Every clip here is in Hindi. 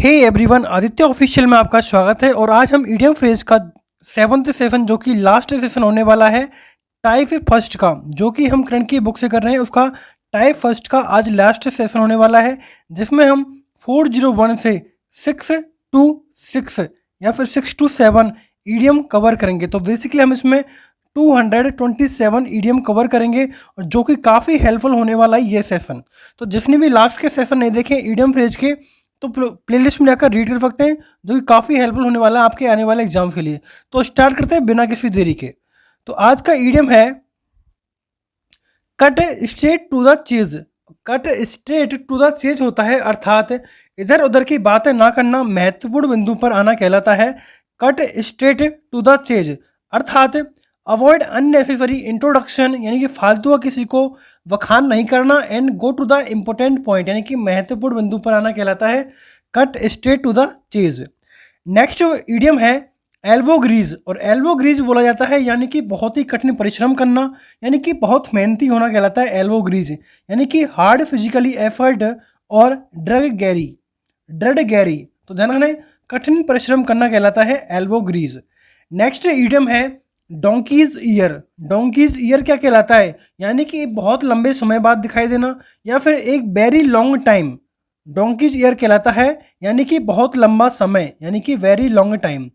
हे एवरीवन, आदित्य ऑफिशियल में आपका स्वागत है। और आज हम ईडियम फ्रेज का 7th सेशन जो कि लास्ट सेशन होने वाला है टाइप फर्स्ट का, जो कि हम करंट की बुक से कर रहे हैं, उसका टाइप फर्स्ट का आज लास्ट सेशन होने वाला है, जिसमें हम 401 से 6 to 6 या फिर 6 to 7 ईडियम कवर करेंगे। तो बेसिकली हम इसमें 227 ईडियम कवर करेंगे, और जो कि काफ़ी हेल्पफुल होने वाला है ये सेशन। तो जिसने भी लास्ट के सेशन नहीं देखे ईडियम फ्रेज के, तो प्लेलिस्ट में जाकर रीड कर सकते हैं, जो कि काफ़ी हेल्पफुल होने वाला है आपके आने वाले एग्जाम के लिए। तो स्टार्ट करते हैं बिना किसी देरी के। तो आज का ईडियम है cut straight to the chase. Cut straight to the chase होता है अर्थात इधर उधर की बातें ना करना, महत्वपूर्ण बिंदु पर आना कहलाता है cut straight to the chase. अर्थात अवॉइड अननेसेसरी इंट्रोडक्शन, यानी कि फालतू किसी को वखान नहीं करना, and go to the important point, यानी कि महत्वपूर्ण बिंदु पर आना कहलाता है cut straight to the chase. Next idiom है एल्बो ग्रीज, और एल्बो ग्रीज बोला जाता है यानी कि बहुत ही कठिन परिश्रम करना, यानी कि बहुत मेहनती होना कहलाता है एल्बो ग्रीज, यानी कि हार्ड फिजिकली एफर्ट और ड्रड गैरी। तो ध्यान रखना, कठिन परिश्रम करना कहलाता है एल्बो ग्रीज। नेक्स्ट ईडियम है डोंकीज ईयर। डोंकीज ईयर क्या कहलाता है, यानी कि बहुत लंबे समय बाद दिखाई देना, या फिर एक very long time. Donkey's year कहलाता है यानी कि बहुत लंबा समय, यानी कि very long time.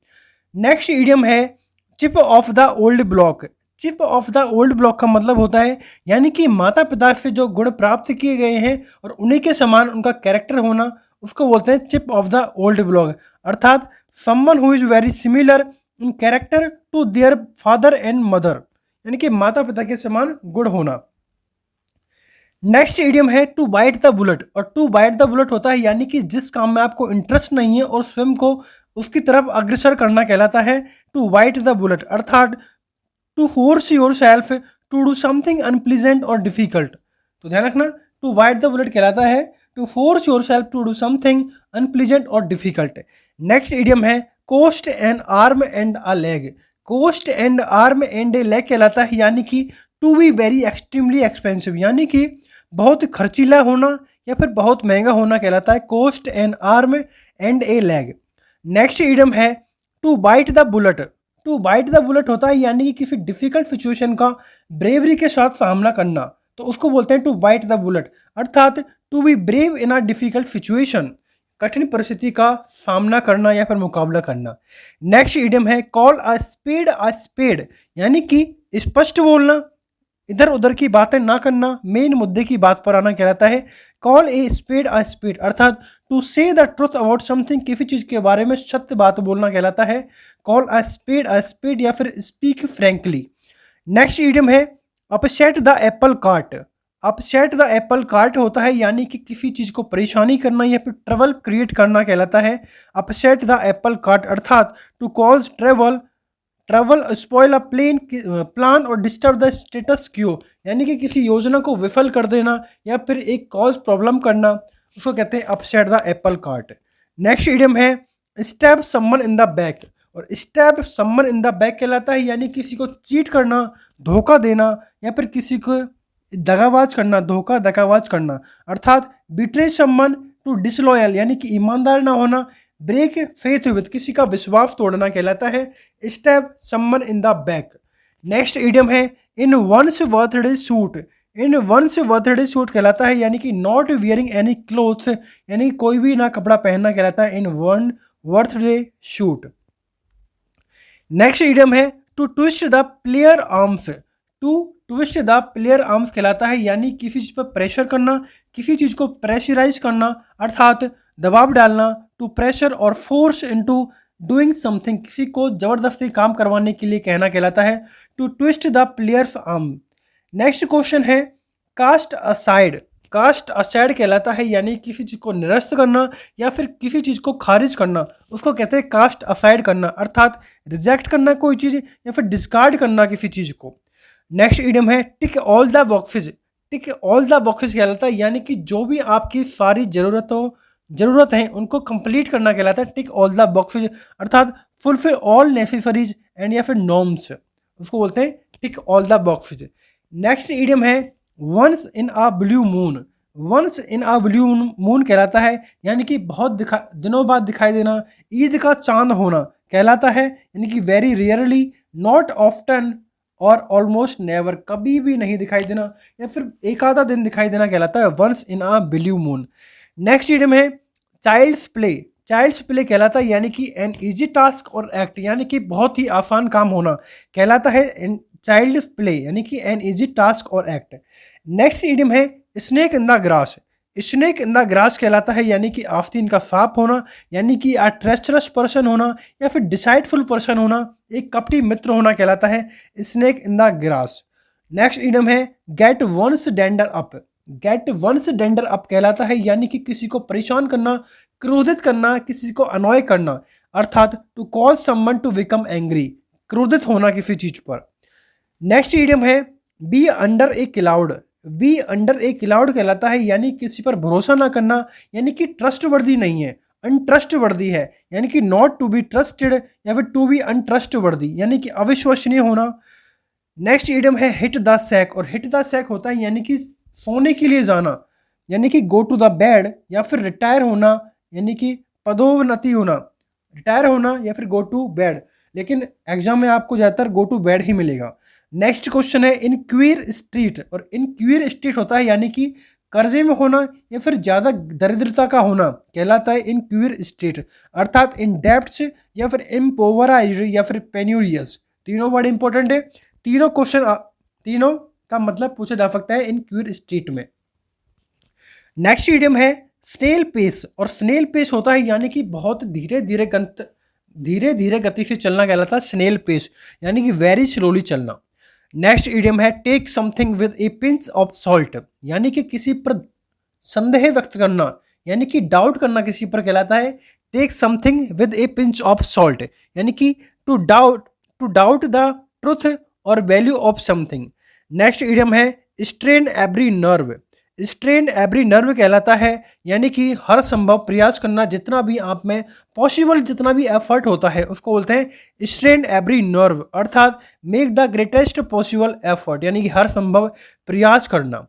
Next idiom है chip of the old block. Chip of the old block का मतलब होता है यानी कि माता पिता से जो गुण प्राप्त किए गए हैं और उन्हीं के समान उनका कैरेक्टर होना, उसको बोलते हैं chip of the old block. अर्थात someone who is very similar in character to their father and mother, यानी कि माता पिता के समान गुण होना। नेक्स्ट ईडियम है टू बाइट द बुलेट, और टू बाइट द बुलेट होता है यानी कि जिस काम में आपको इंटरेस्ट नहीं है और स्वयं को उसकी तरफ अग्रसर करना कहलाता है टू बाइट द बुलेट। अर्थात to force yourself to do something unpleasant और डिफिकल्ट। तो ध्यान रखना, टू बाइट द बुलेट कहलाता है to force yourself to do something unpleasant और डिफिकल्ट। नेक्स्ट ईडियम है cost and arm and a leg. Cost and arm and a leg कहलाता है यानी कि to be very extremely expensive, यानी कि बहुत खर्चीला होना या फिर बहुत महंगा होना कहलाता है cost and arm and a leg. Next idiom है to bite the bullet. To bite the bullet होता है यानी कि किसी डिफिकल्ट सिचुएशन का ब्रेवरी के साथ सामना करना, तो उसको बोलते हैं टू बाइट द बुलेट। अर्थात to be brave in a difficult situation, कठिन परिस्थिति का सामना करना या फिर मुकाबला करना। नेक्स्ट ईडियम है कॉल अ स्पेड, यानी कि स्पष्ट बोलना, इधर उधर की बातें ना करना, मेन मुद्दे की बात पर आना कहलाता है कॉल ए स्पेड। अर्थात टू से द ट्रुथ अबाउट समथिंग, किसी चीज़ के बारे में सत्य बात बोलना कहलाता है कॉल अ स्पेड या फिर स्पीक फ्रैंकली। नेक्स्ट ईडियम है upset the apple cart. Upset the apple cart होता है यानी कि किसी चीज़ को परेशानी करना या फिर ट्रबल क्रिएट करना कहलाता है अपसेट द एप्पल कार्ट। अर्थात to cause travel spoil a plan और डिस्टर्ब द स्टेटस क्यू, यानी कि किसी योजना को विफल कर देना या फिर एक कॉज प्रॉब्लम करना, उसको कहते हैं upset the apple cart. Next idiom है stab someone in the back, और stab someone in the back कहलाता है यानी किसी को चीट करना, धोखा देना, या फिर किसी को दगाबाज करना, दगाबाज करना। अर्थात बिट्रे समवन टू डिसलॉयल, यानी कि ईमानदार ना होना, ब्रेक फेथ विद, किसी का विश्वास तोड़ना कहलाता है stab someone in the back. Next idiom है इन वंस बर्थडे सूट। इन वंस बर्थडे सूट कहलाता है यानी कि नॉट वियरिंग एनी क्लोथ्स, यानी कोई भी ना कपड़ा पहनना कहलाता है in one birthday suit. Next idiom है to twist the player arms. To twist the player arms कहलाता है यानी किसी चीज़ पर प्रेशर करना, किसी चीज़ को प्रेशराइज करना, अर्थात दबाव डालना, टू प्रेशर और फोर्स इनटू डूइंग समथिंग, किसी को जबरदस्ती काम करवाने के लिए कहना कहलाता है to twist the players arm. Next question है कास्ट असाइड। कास्ट असाइड कहलाता है यानी किसी चीज़ को निरस्त करना या फिर किसी चीज़ को खारिज करना, उसको कहते हैं कास्ट असाइड करना। अर्थात रिजेक्ट करना कोई चीज़ या फिर डिस्कार्ड करना किसी चीज़ को। नेक्स्ट ईडियम है tick all the boxes. Tick all the boxes कहलाता है यानी कि जो भी आपकी सारी ज़रूरत हैं उनको कंप्लीट करना कहलाता है टिक ऑल द बॉक्सेज। अर्थात फुलफिल ऑल नेसेसरीज एंड या फिर नॉर्म्स, उसको बोलते हैं tick all the boxes. Next idiom है once in a blue moon. Once in a blue moon कहलाता है, यानी कि बहुत दिनों बाद दिखाई देना। ईद का चांद होना कहलाता है, यानी कि वेरी रेयरली, नॉट ऑफ्टन और ऑलमोस्ट नेवर, कभी भी नहीं दिखाई देना या फिर एक आधा दिन दिखाई देना कहलाता है once in a blue moon. Next idiom है चाइल्ड्स प्ले। चाइल्ड्स प्ले कहलाता है, यानी कि एन इजी टास्क और एक्ट, यानी कि बहुत ही आसान काम होना कहलाता है चाइल्ड प्ले, यानी कि एन इजी टास्क और एक्ट। नेक्स्ट इडियम है snake in the grass. Snake in the grass कहलाता है, यानी कि आस्तीन का सांप होना, यानी कि अ ट्रेचरस पर्सन होना या फिर डिसाइडफुल पर्सन होना, एक कपटी मित्र होना कहलाता है snake in the grass. Next idiom है get one's dander up. Get one's dander up कहलाता है, यानी कि किसी को परेशान करना, क्रोधित करना, किसी को अनॉय करना, अर्थात to cause someone to become angry, क्रोधित होना किसी चीज पर। नेक्स्ट इडियम है be under a cloud. Be under a cloud कहलाता है, यानी किसी पर भरोसा ना करना, यानी कि ट्रस्टवर्दी नहीं है, अनट्रस्टवर्दी है, यानी कि नॉट टू बी ट्रस्टेड या फिर टू बी अनट्रस्टवर्दी, यानी कि अविश्वसनीय होना। नेक्स्ट इडियम है हिट द सैक। और हिट द सैक होता है, यानी कि सोने के लिए जाना, यानी कि गो टू द बेड या फिर रिटायर होना, यानी कि पदोन्नति होना, रिटायर होना या फिर गो टू बेड, लेकिन एग्जाम में आपको ज़्यादातर गो टू बेड ही मिलेगा। नेक्स्ट क्वेश्चन है इन क्वीर स्ट्रीट। और इन क्वीर स्ट्रीट होता है, यानी कि कर्जे में होना या फिर ज़्यादा दरिद्रता का होना कहलाता है इन क्वीर स्ट्रीट, अर्थात इन डेब्ट्स या फिर इम्पोवराइज्ड या फिर पेन्यूरियस। तीनों वर्ड इंपॉर्टेंट है। तीनों क्वेश्चन तीनों का मतलब पूछा जा सकता है इन क्वीर स्ट्रीट में। नेक्स्ट इडियम है स्नेल पेस। और स्नेल पेस होता है, यानी कि बहुत धीरे धीरे गति से चलना कहलाता है स्नेल पेस, यानी कि वेरी स्लोली चलना। नेक्स्ट इडियम है take something with a pinch of salt. यानी कि किसी पर संदेह व्यक्त करना, यानी कि डाउट करना किसी पर कहलाता है take something with a pinch of salt, यानी कि टू डाउट द ट्रुथ और value of something. Next idiom है strain every nerve. Strain every nerve कहलाता है, यानी कि हर संभव प्रयास करना, जितना भी आप में पॉसिबल जितना भी एफर्ट होता है उसको बोलते हैं स्ट्रेन एवरी नर्व, अर्थात make the greatest possible effort, यानी कि हर संभव प्रयास करना।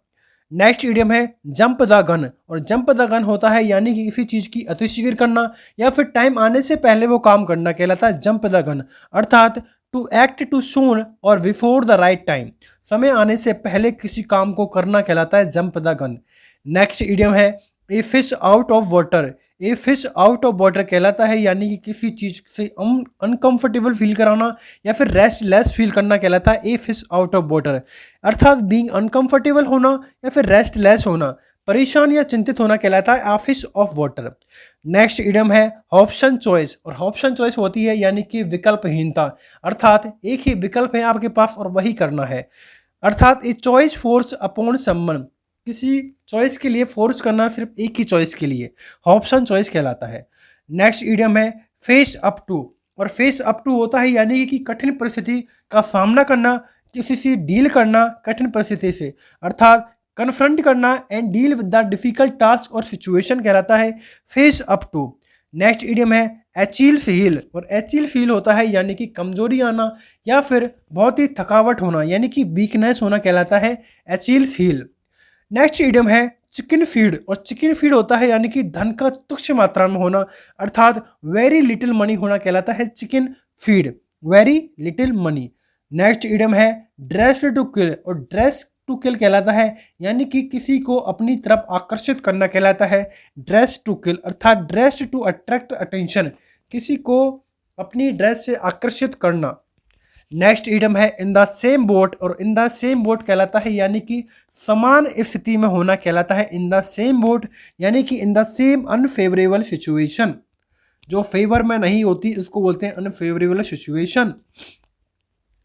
नेक्स्ट इडियम है जंप द गन। और जंप द गन होता है, यानी कि किसी चीज़ की अतिशीघ्र करना या फिर टाइम आने से पहले वो काम करना कहलाता है जंप द गन, अर्थात टू एक्ट टू सून और बिफोर द राइट टाइम, समय आने से पहले किसी काम को करना कहलाता है jump the gun. Next idiom है a fish out of water. A fish out of water कहलाता है, यानी कि किसी चीज़ से अनकंफर्टेबल फील कराना या फिर रेस्टलेस फील करना कहलाता है a fish out of water, अर्थात बीइंग अनकंफर्टेबल होना या फिर रेस्टलेस होना, परेशान या चिंतित होना कहलाता है fish of water. Next idiom है ऑप्शन चॉइस। और ऑप्शन चॉइस होती है, यानी कि विकल्पहीनता, अर्थात एक ही विकल्प है आपके पास और वही करना है, अर्थात a choice force upon someone, किसी चॉइस के लिए फोर्स करना सिर्फ एक ही चॉइस के लिए, ऑप्शन चॉइस कहलाता है। नेक्स्ट इडियम है फेस अप टू। और फेस अप टू होता है, यानी कि कठिन परिस्थिति का सामना करना, किसी से डील करना कठिन परिस्थिति से, अर्थात कन्फ्रंट करना and deal with the difficult task और सिचुएशन कहलाता है face up to. Next idiom है एचील फील। और एचील फील होता है, यानी कि कमजोरी आना या फिर बहुत ही थकावट होना, यानी कि वीकनेस होना कहलाता है एचील फील। नेक्स्ट इडियम है चिकन फीड। और चिकन फीड होता है, यानी कि धन का तुच्छ मात्रा में होना, अर्थात वेरी लिटिल मनी होना कहलाता है chicken feed, very little money. Next idiom है ड्रेस टू किल। और ड्रेस टू किल कहलाता है, यानी कि किसी को अपनी तरफ आकर्षित करना कहलाता है ड्रेस टू किल, अर्थात ड्रेस टू अट्रैक्ट अटेंशन, किसी को अपनी ड्रेस से आकर्षित करना। नेक्स्ट इडियम है इन द सेम बोट। और इन द सेम बोट कहलाता है, यानी कि समान स्थिति में होना कहलाता है इन द सेम बोट, यानी कि in the same unfavourable situation, जो फेवर में नहीं होती उसको बोलते हैं अनफेवरेबल सिचुएशन।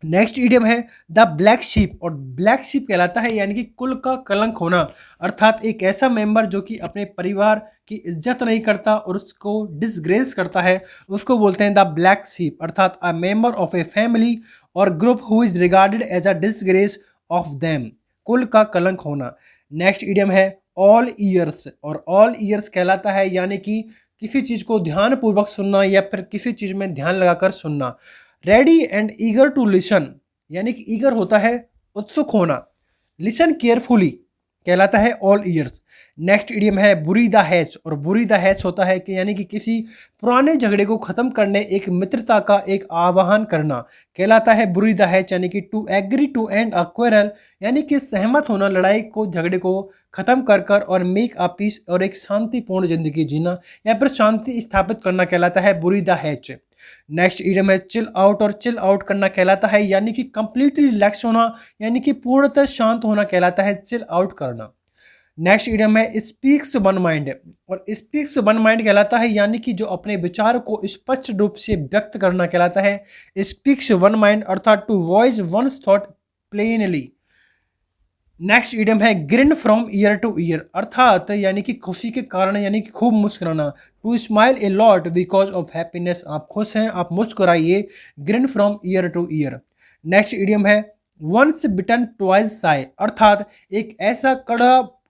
नेक्स्ट इडियम है द ब्लैक शीप। और ब्लैक शीप कहलाता है, यानी कि कुल का कलंक होना, अर्थात एक ऐसा मेंबर जो कि अपने परिवार की इज्जत नहीं करता और उसको डिसग्रेस करता है, उसको बोलते हैं द ब्लैक शीप, अर्थात a member of a family और group who is regarded as a disgrace of them, कुल का कलंक होना। नेक्स्ट इडियम है ऑल ईयर्स। और ऑल ईयर्स कहलाता है, यानी कि किसी चीज़ को ध्यानपूर्वक सुनना या फिर किसी चीज़ में ध्यान लगाकर सुनना। Ready and eager to listen, यानी कि ईगर होता है उत्सुक होना, लिसन केयरफुली, कहलाता है ऑल ईयर्स। नेक्स्ट इडियम है बुरी द हैच, और बुरी द हैच होता है कि यानी कि किसी पुराने झगड़े को खत्म करने एक मित्रता का एक आह्वान करना, कहलाता है बुरी द हैच, यानी कि to agree to end a quarrel, यानी कि सहमत होना लड़ाई को झगड़े को खत्म कर कर और मेक अ पीस और एक शांतिपूर्ण जिंदगी जीना या फिर शांति स्थापित करना कहलाता है bury the hatch. Next idiom है चिल आउट, और चिल आउट करना कहलाता है यानी कि कंप्लीटली रिलैक्स होना, यानी कि पूर्णतः शांत होना कहलाता है चिल आउट करना। नेक्स्ट इडियम है स्पीक्स वन माइंड, और स्पीक्स वन माइंड कहलाता है यानी कि जो अपने विचार को स्पष्ट रूप से व्यक्त करना कहलाता है स्पीक्स वन माइंड, अर्थात to voice one's thought plainly. Next idiom है grin from ear to ear, अर्थात यानी कि खुशी के कारण यानी कि खूब मुस्कुराना, to smile a lot because of happiness, आप खुश हैं आप मुस्कुराइए, grin from ear to ear. Next idiom है वंस बिटन ट्वाइस साई, अर्थात एक ऐसा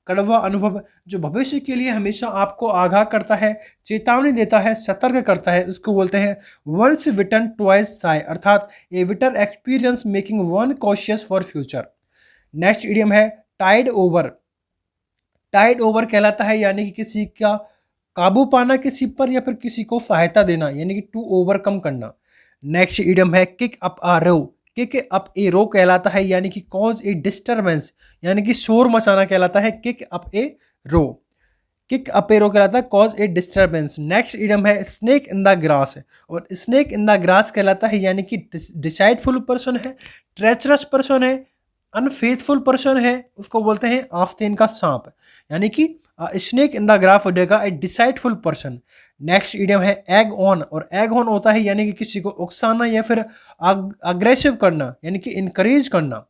कड़वा अनुभव जो भविष्य के लिए हमेशा आपको आगाह करता है, चेतावनी देता है, सतर्क करता है, उसको बोलते हैं वंस बिटन ट्वाइस साई, अर्थात a bitter experience making one cautious for future. Next idiom है टाइड ओवर, टाइड ओवर कहलाता है यानी कि किसी का काबू पाना किसी पर या फिर किसी को सहायता देना, यानी कि टू ओवरकम करना। नेक्स्ट इडियम है किक अप आ रो, किक अप ए रो कहलाता है यानी कि कॉज ए डिस्टर्बेंस, यानी कि शोर मचाना कहलाता है किक अप ए रो, किक अप ए रो कहलाता है कॉज ए डिस्टर्बेंस। नेक्स्ट इडियम है स्नेक इन द ग्रास, और स्नेक इन द ग्रास कहलाता है यानी कि डिसाइडफुल पर्सन है, ट्रेचरस पर्सन है, अनफेथफुल पर्सन है, उसको बोलते हैं आस्तीन का सांप, यानी कि स्नेक इन द ग्राफ हो जाएगा ए डिसाइडफुल पर्सन। नेक्स्ट इडियम है एग ऑन, और एग ऑन होता है यानी कि किसी को उकसाना या फिर अग्रेसिव करना, यानी कि इनकरेज करना।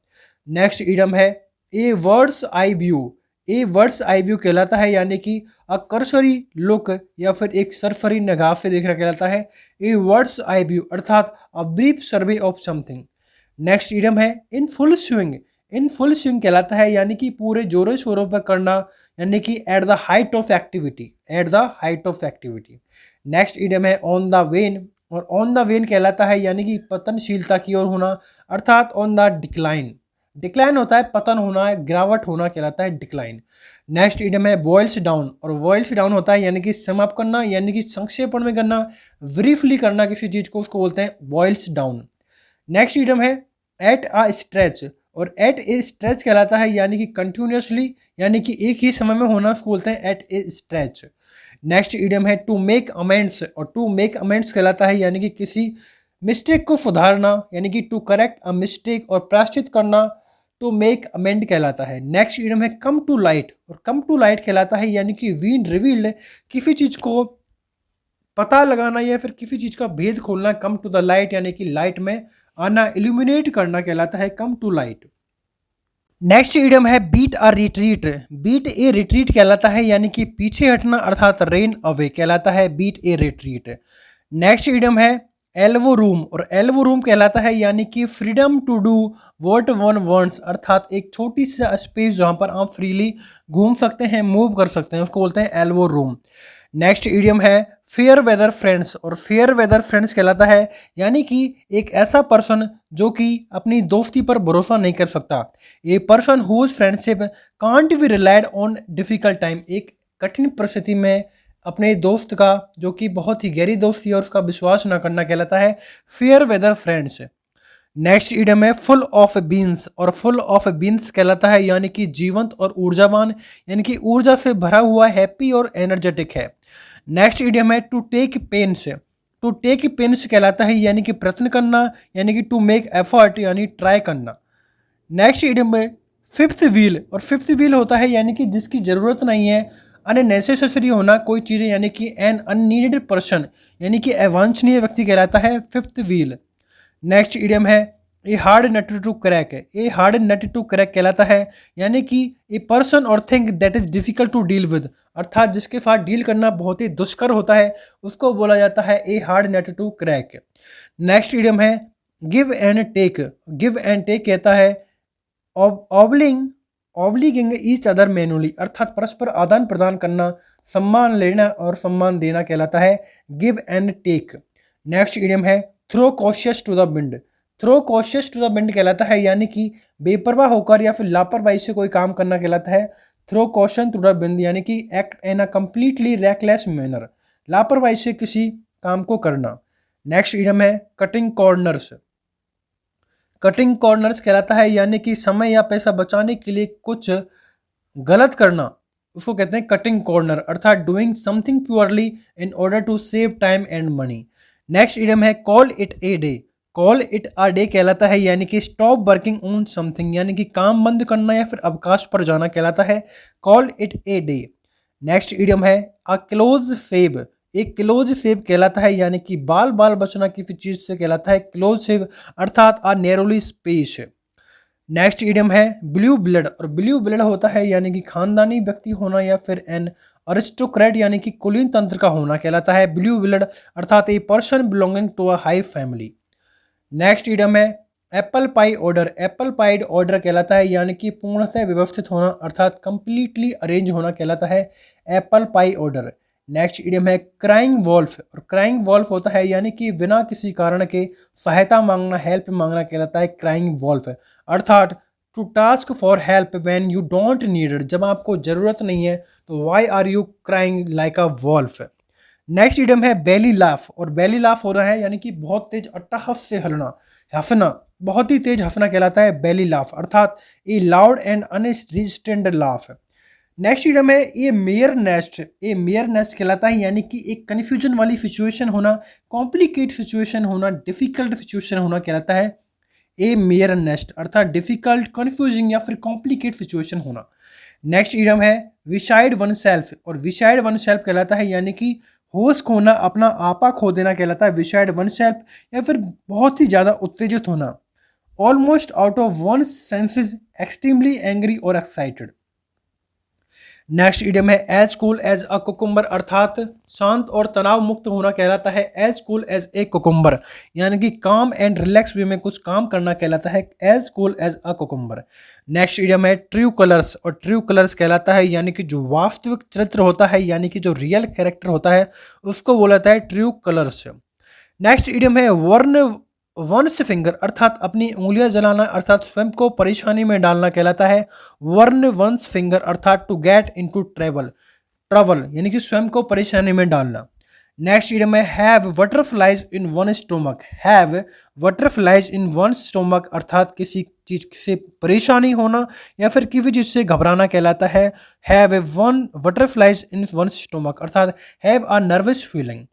नेक्स्ट इडियम है ए वर्ड्स आई व्यू, ए वर्ड्स आई व्यू कहलाता है यानी कि अ करसरी लुक या फिर एक सरसरी निगाह से देखना कहलाता है ए वर्ड्स आई व्यू, अर्थात a brief survey of something. Next idiom है in full swing, in full swing कहलाता है यानी कि पूरे जोरों शोरों पर करना, यानी कि at the height of activity, at the height of activity. Next idiom है ऑन द वेन, और ऑन द वेन कहलाता है यानी कि पतनशीलता की ओर होना, अर्थात ऑन द डिक्लाइन, डिक्लाइन होता है पतन होना है, गिरावट होना कहलाता है डिक्लाइन। नेक्स्ट इडियम है बॉइल्स डाउन, और बॉइल्स डाउन होता है यानी कि समाप्त करना, यानी कि संक्षेपण में करना, ब्रीफली करना किसी चीज़ को, उसको बोलते हैं बॉइल्स डाउन। नेक्स्ट इडियम है एट अ स्ट्रेच, और एट ए स्ट्रेच कहलाता है यानी कि कंटिन्यूसली, यानी कि एक ही समय में होना, उसको बोलते हैं एट ए स्ट्रेच। नेक्स्ट इडियम है टू मेक अमेंड्स, और टू मेक अमेंड्स कहलाता है यानी कि किसी मिस्टेक को सुधारना, यानी कि टू करेक्ट अ मिस्टेक, और प्रायश्चित करना टू मेक अमेंड कहलाता है। नेक्स्ट इडियम है कम टू लाइट, और कम टू लाइट कहलाता है यानी कि वीन रिवील्ड, किसी चीज़ को पता लगाना या फिर किसी चीज़ का भेद खोलना, कम टू द लाइट यानी कि लाइट में आना, इल्यूमिनेट करना कहलाता है come to light. Next idiom है beat a retreat, beat a retreat कहलाता है यानी कि पीछे हटना, अर्थात रेन अवे कहलाता है beat a retreat. Next idiom है एल्वो रूम, और एल्वो रूम कहलाता है यानी कि freedom to do what one wants, अर्थात एक छोटी सी स्पेस जहाँ पर आप फ्रीली घूम सकते हैं, मूव कर सकते हैं, उसको बोलते हैं एल्वो रूम। नेक्स्ट इडियम है फेयर वेदर फ्रेंड्स, और फेयर वेदर फ्रेंड्स कहलाता है यानी कि एक ऐसा पर्सन जो कि अपनी दोस्ती पर भरोसा नहीं कर सकता, a person whose friendship can't be relied on difficult time, एक कठिन परिस्थिति में अपने दोस्त का जो कि बहुत ही गहरी दोस्ती है और उसका विश्वास ना करना कहलाता है fair weather friends. Next idiom है फुल ऑफ बीन्स, और फुल ऑफ बीन्स कहलाता है यानी कि जीवंत और ऊर्जावान, यानी कि ऊर्जा से भरा हुआ, हैप्पी और एनर्जेटिक है। नेक्स्ट इडियम है to take pains, to take pains कहलाता है यानी कि प्रयत्न करना, यानी कि टू मेक एफर्ट यानी ट्राई करना। नेक्स्ट इडियम है फिफ्थ व्हील, और फिफ्थ व्हील होता है यानी कि जिसकी ज़रूरत नहीं है, अननेसेसरी होना कोई चीज़ें, यानी कि एन अननीडेड पर्सन, यानी कि अवांछनीय व्यक्ति कहलाता है फिफ्थ व्हील। नेक्स्ट इडियम है a hard nut to crack, a hard nut to crack कहलाता है यानी कि ए पर्सन और thing that is difficult to deal with, अर्थात जिसके साथ डील करना बहुत ही दुष्कर होता है, उसको बोला जाता है a hard nut to crack. Next idiom है give and take, give and take कहता है ऑब्लिगिंग ईच अदर मैनुअली, अर्थात परस्पर आदान प्रदान करना, सम्मान लेना और सम्मान देना कहलाता है give and take. Next idiom है throw cautious to the wind, throw cautious to the wind कहलाता है यानी कि बेपरवाह होकर या फिर लापरवाही से कोई काम करना कहलाता है throw caution to the wind यानी कि act in a completely reckless manner, लापरवाही से किसी काम को करना। नेक्स्ट इडियम है कटिंग कॉर्नर्स। कटिंग कॉर्नर्स कहलाता है यानी कि समय या पैसा बचाने के लिए कुछ गलत करना, उसको कहते हैं कटिंग कॉर्नर, अर्थात doing something purely in order to save time and money. Next idiom है call it a day. Call it a day कहलाता है यानी कि स्टॉप वर्किंग ऑन समथिंग, यानी कि काम बंद करना या फिर अवकाश पर जाना कहलाता है call it a day. Next idiom है अ क्लोज फेब। एक क्लोज फेब कहलाता है यानी कि बाल बाल बचना किसी चीज से कहलाता है क्लोज फेब, अर्थात अ नैरोली स्पेस। नेक्स्ट इडियम है ब्लू ब्लड, और ब्लू ब्लड होता है यानी कि खानदानी व्यक्ति होना या फिर एन अरिस्टोक्रेट यानी कि कुलीन तंत्र का होना कहलाता है ब्लू ब्लड, अर्थात a person belonging to a high family. Next idiom है apple pie order. Apple pied order कहलाता है यानी कि पूर्णतः व्यवस्थित होना, अर्थात कंप्लीटली अरेंज होना कहलाता है apple pie order. Next idiom है क्राइंग वॉल्फ, और क्राइंग वॉल्फ होता है यानी कि बिना किसी कारण के सहायता मांगना, हेल्प मांगना कहलाता है क्राइंग वॉल्फ, अर्थात to task for help when you don't need it, जब आपको जरूरत नहीं है तो why are you crying like a wolf. Next idiom है बेली लाफ, और बेली लाफ हो रहा है यानी कि बहुत तेज अट्टहास से हंसना, बहुत ही तेज हंसना कहलाता है बेली लाफ, अर्थात a loud and unrestrained laugh. Next idiom है a mare nest. A mare nest कहलाता है यानी कि एक कन्फ्यूजन वाली सिचुएशन होना, कॉम्प्लिकेट सिचुएशन होना, डिफिकल्ट सिचुएशन होना कहलाता है ए मेयर नेस्ट, अर्थात डिफिकल्ट, कन्फ्यूजिंग या फिर कॉम्प्लिकेट सिचुएशन होना। नेक्स्ट इडियम है विसाइड वन सेल्फ, और विसाइड वन सेल्फ कहलाता है यानी कि होश खोना, अपना आपा खो देना कहलाता है विसाइड वन सेल्फ, या फिर बहुत ही ज़्यादा उत्तेजित होना। Almost out of one senses, extremely angry और एक्साइटेड। नेक्स्ट इडियम है as cool as a cucumber, अर्थात शांत और तनाव मुक्त होना कहलाता है as cool as a cucumber, यानी कि काम एंड रिलैक्स वे में कुछ काम करना कहलाता है as cool as a cucumber. Next idiom है ट्रू कलर्स, और ट्रू कलर्स कहलाता है यानी कि जो वास्तविक चरित्र होता है, यानी कि जो रियल कैरेक्टर होता है, उसको बोला जाता है ट्रू कलर्स। नेक्स्ट इडियम है वर्न वंस फिंगर, अर्थात अपनी उंगलियां जलाना, अर्थात स्वयं को परेशानी में डालना कहलाता है वर्न वंस फिंगर, अर्थात टू गेट इनटू ट्रबल यानी कि स्वयं को परेशानी में डालना। नेक्स्ट इडियम है have butterflies in one stomach. Have butterflies in one stomach, अर्थात किसी चीज से परेशानी होना या फिर किसी चीज से घबराना कहलाता है have one butterflies in one stomach, अर्थात have a nervous feeling.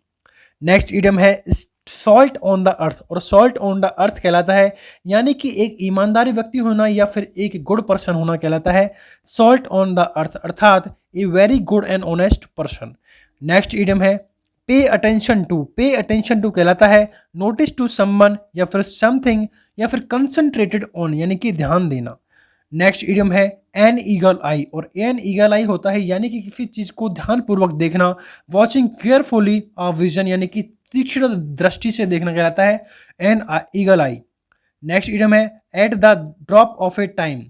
Next idiom है सॉल्ट ऑन द अर्थ, और सॉल्ट ऑन द अर्थ कहलाता है यानी कि एक ईमानदारी व्यक्ति होना या फिर एक गुड पर्सन होना कहलाता है सॉल्ट ऑन द अर्थ, अर्थात a very good and honest person. Next idiom है pay attention to. Pay attention to कहलाता है नोटिस टू समवन या फिर समथिंग या फिर कंसंट्रेटेड ऑन यानी कि ध्यान देना। नेक्स्ट इडियम है एन ईगल आई, और एन ईगल आई होता है यानी कि किसी चीज़ को ध्यानपूर्वक देखना, वॉचिंग केयरफुली अ विजन यानी कि तीक्ष्ण दृष्टि से देखना कहलाता है an eagle eye. Next idiom है at the drop of a time.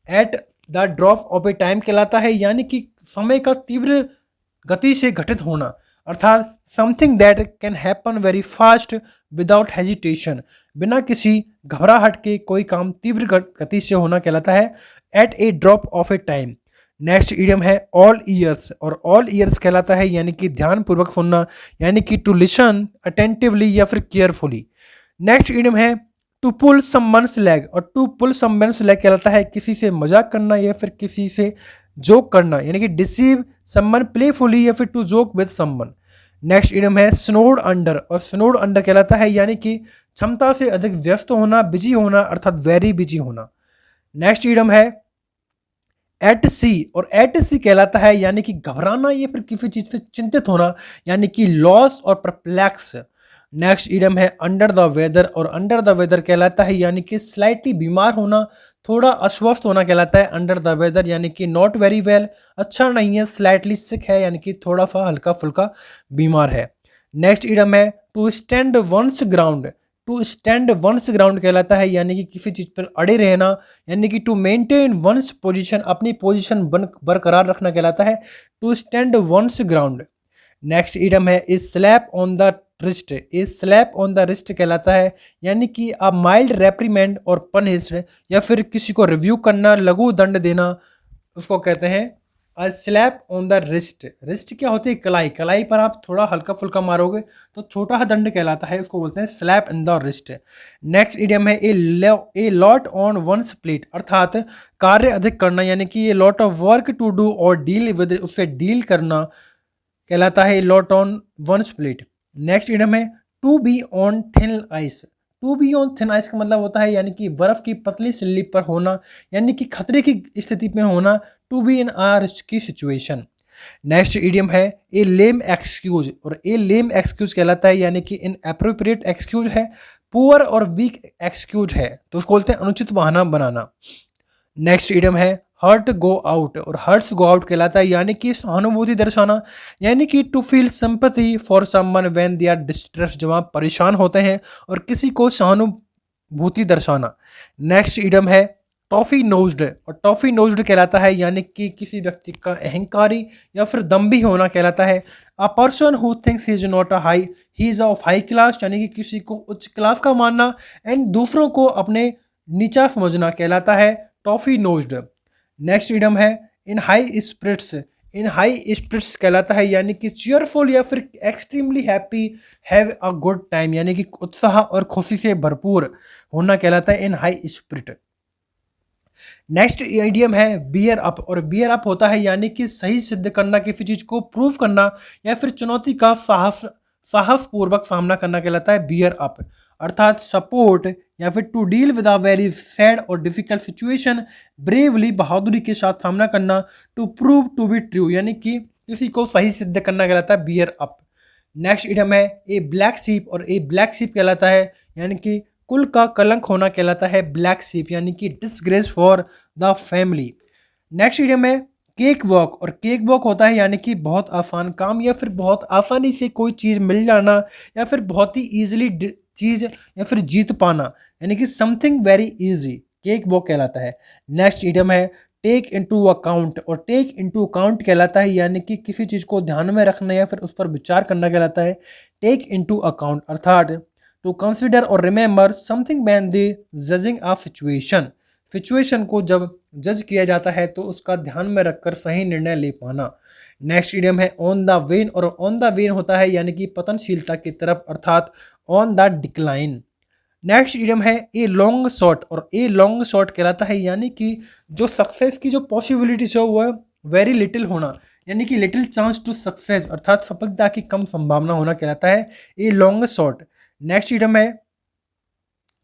At the drop of a time कहलाता है यानी कि समय का तीव्र गति से घटित होना, अर्थात something that can happen very fast without hesitation, बिना किसी घबराहट के कोई काम तीव्र गति से होना कहलाता है at a drop of a time. Next idiom है ऑल ईयर्स, और ऑल ईयर्स कहलाता है यानी कि ध्यानपूर्वक सुनना, यानी कि टू लिसन अटेंटिवली या फिर केयरफुली। नेक्स्ट इडियम है टू पुल समवन्स लेग, और टू पुल समवन्स लेग कहलाता है किसी से मजाक करना या फिर किसी से जोक करना, यानी कि डिसीव समवन प्लेफुली या फिर to joke with someone. Next idiom है स्नोड अंडर, और स्नोड अंडर कहलाता है यानी कि क्षमता से अधिक व्यस्त होना, बिजी होना, अर्थात वेरी बिजी होना। नेक्स्ट इडियम है एट सी, और एट सी कहलाता है यानी कि घबराना या फिर किसी चीज पे चिंतित होना, यानी कि लॉस और परप्लेक्स। नेक्स्ट इडियम है अंडर द वेदर, और अंडर द वेदर कहलाता है यानी कि स्लाइटली बीमार होना, थोड़ा अस्वस्थ होना कहलाता है अंडर द वेदर, यानी कि नॉट वेरी वेल, अच्छा नहीं है, स्लाइटली सिक है यानी कि थोड़ा सा हल्का फुल्का बीमार है। नेक्स्ट इडियम है to stand one's ground. To stand one's ground कहलाता है यानी कि किसी चीज पर अड़े रहना, यानी कि टू मेंटेन वंस पोजीशन, अपनी पोजीशन बरकरार रखना कहलाता है to stand one's ground. Next idiom है a slap on the wrist. A slap on the wrist कहलाता है यानी कि अ माइल्ड रेप्रीमेंड और पनिश्ड, या फिर किसी को रिव्यू करना, लघु दंड देना, उसको कहते हैं a slap on the wrist. Wrist क्या होती है? कलाई। कलाई पर आप थोड़ा हल्का फुल्का मारोगे तो छोटा दंड कहलाता है, उसको बोलते हैं slap in the wrist. Next idiom है a lot on one's plate, अर्थात कार्य अधिक करना, यानी कि ये lot of work to do और डील विद, उससे डील करना कहलाता है lot on one's plate. Next idiom है to be on thin ice. To be on thin ice का मतलब होता है यानी कि बर्फ की पतली सिल्ली पर होना, यानी कि खतरे की स्थिति में होना, to be in a risky situation. Next idiom है ए लेम एक्सक्यूज, और ए लेम एक्सक्यूज कहलाता है यानी कि इन अप्रोप्रिएट एक्सक्यूज है, पुअर और वीक एक्सक्यूज है, तो उसको बोलते हैं अनुचित बहाना बनाना। नेक्स्ट इडियम है हर्ट गो आउट, और हर्ट्स गो आउट कहलाता है यानी कि सहानुभूति दर्शाना, यानी कि to feel sympathy for someone when they are distressed, जब आप परेशान होते हैं और किसी को सहानुभूति दर्शाना। नेक्स्ट इडियम है टॉफी नोज्ड, और टॉफी नोज्ड कहलाता है यानी कि किसी व्यक्ति का अहंकारी या फिर दम्भी होना कहलाता है। A person who thinks he is not a high, he is of high class, यानी कि किसी को उच्च क्लास का मानना एंड दूसरों को अपने नीचा समझना कहलाता है टॉफी नोज्ड। नेक्स्ट इडियम है in high spirits. In high spirits कहलाता है यानी कि चीयरफुल या फिर extremely happy, have a good time, यानी कि उत्साह और खुशी से भरपूर होना कहलाता है in high spirit. Next idiom है बियर अप, और बियर अप होता है यानी कि सही सिद्ध करना, किसी चीज को प्रूव करना या फिर चुनौती का साहस पूर्वक सामना करना कहलाता है बियर अप, अर्थात सपोर्ट या फिर to deal with a very sad और डिफिकल्ट सिचुएशन, ब्रेवली बहादुरी के साथ सामना करना, to prove to be true, यानी कि किसी को सही सिद्ध करना कहलाता है बियर अप। नेक्स्ट इडियम है ए ब्लैक सीप, और ए ब्लैक सीप कहलाता है यानी कि कुल का कलंक होना कहलाता है ब्लैक सीप, यानी कि disgrace for the family. Next idiom है केक वॉक, और केक वॉक होता है यानी कि बहुत आसान काम या फिर बहुत आसानी से कोई चीज़ मिल जाना या फिर बहुत ही ईजिली चीज़ या फिर जीत पाना, यानी कि something very easy, cake walk कहलाता है। नेक्स्ट इडियम है टेक इनटू अकाउंट, और टेक इनटू अकाउंट कहलाता है यानी कि किसी चीज़ को ध्यान में रखना या फिर उस पर विचार करना कहलाता है टेक इनटू अकाउंट, अर्थात टू कंसिडर और remember something when they judging a situation. Situation को जब जज किया जाता है तो उसका ध्यान में रखकर सही निर्णय ले पाना। नेक्स्ट इडियम है ऑन द वेन, और ऑन द वेन होता है यानी कि पतनशीलता की तरफ, अर्थात on the decline. Next idiom है ए लॉन्ग शॉट, और ए लॉन्ग शॉट कहलाता है यानी कि जो सक्सेस की जो पॉसिबिलिटीज है वो वेरी लिटिल होना, यानी कि लिटिल चांस टू सक्सेस, अर्थात सफलता की कम संभावना होना कहलाता है a long shot. Next idiom है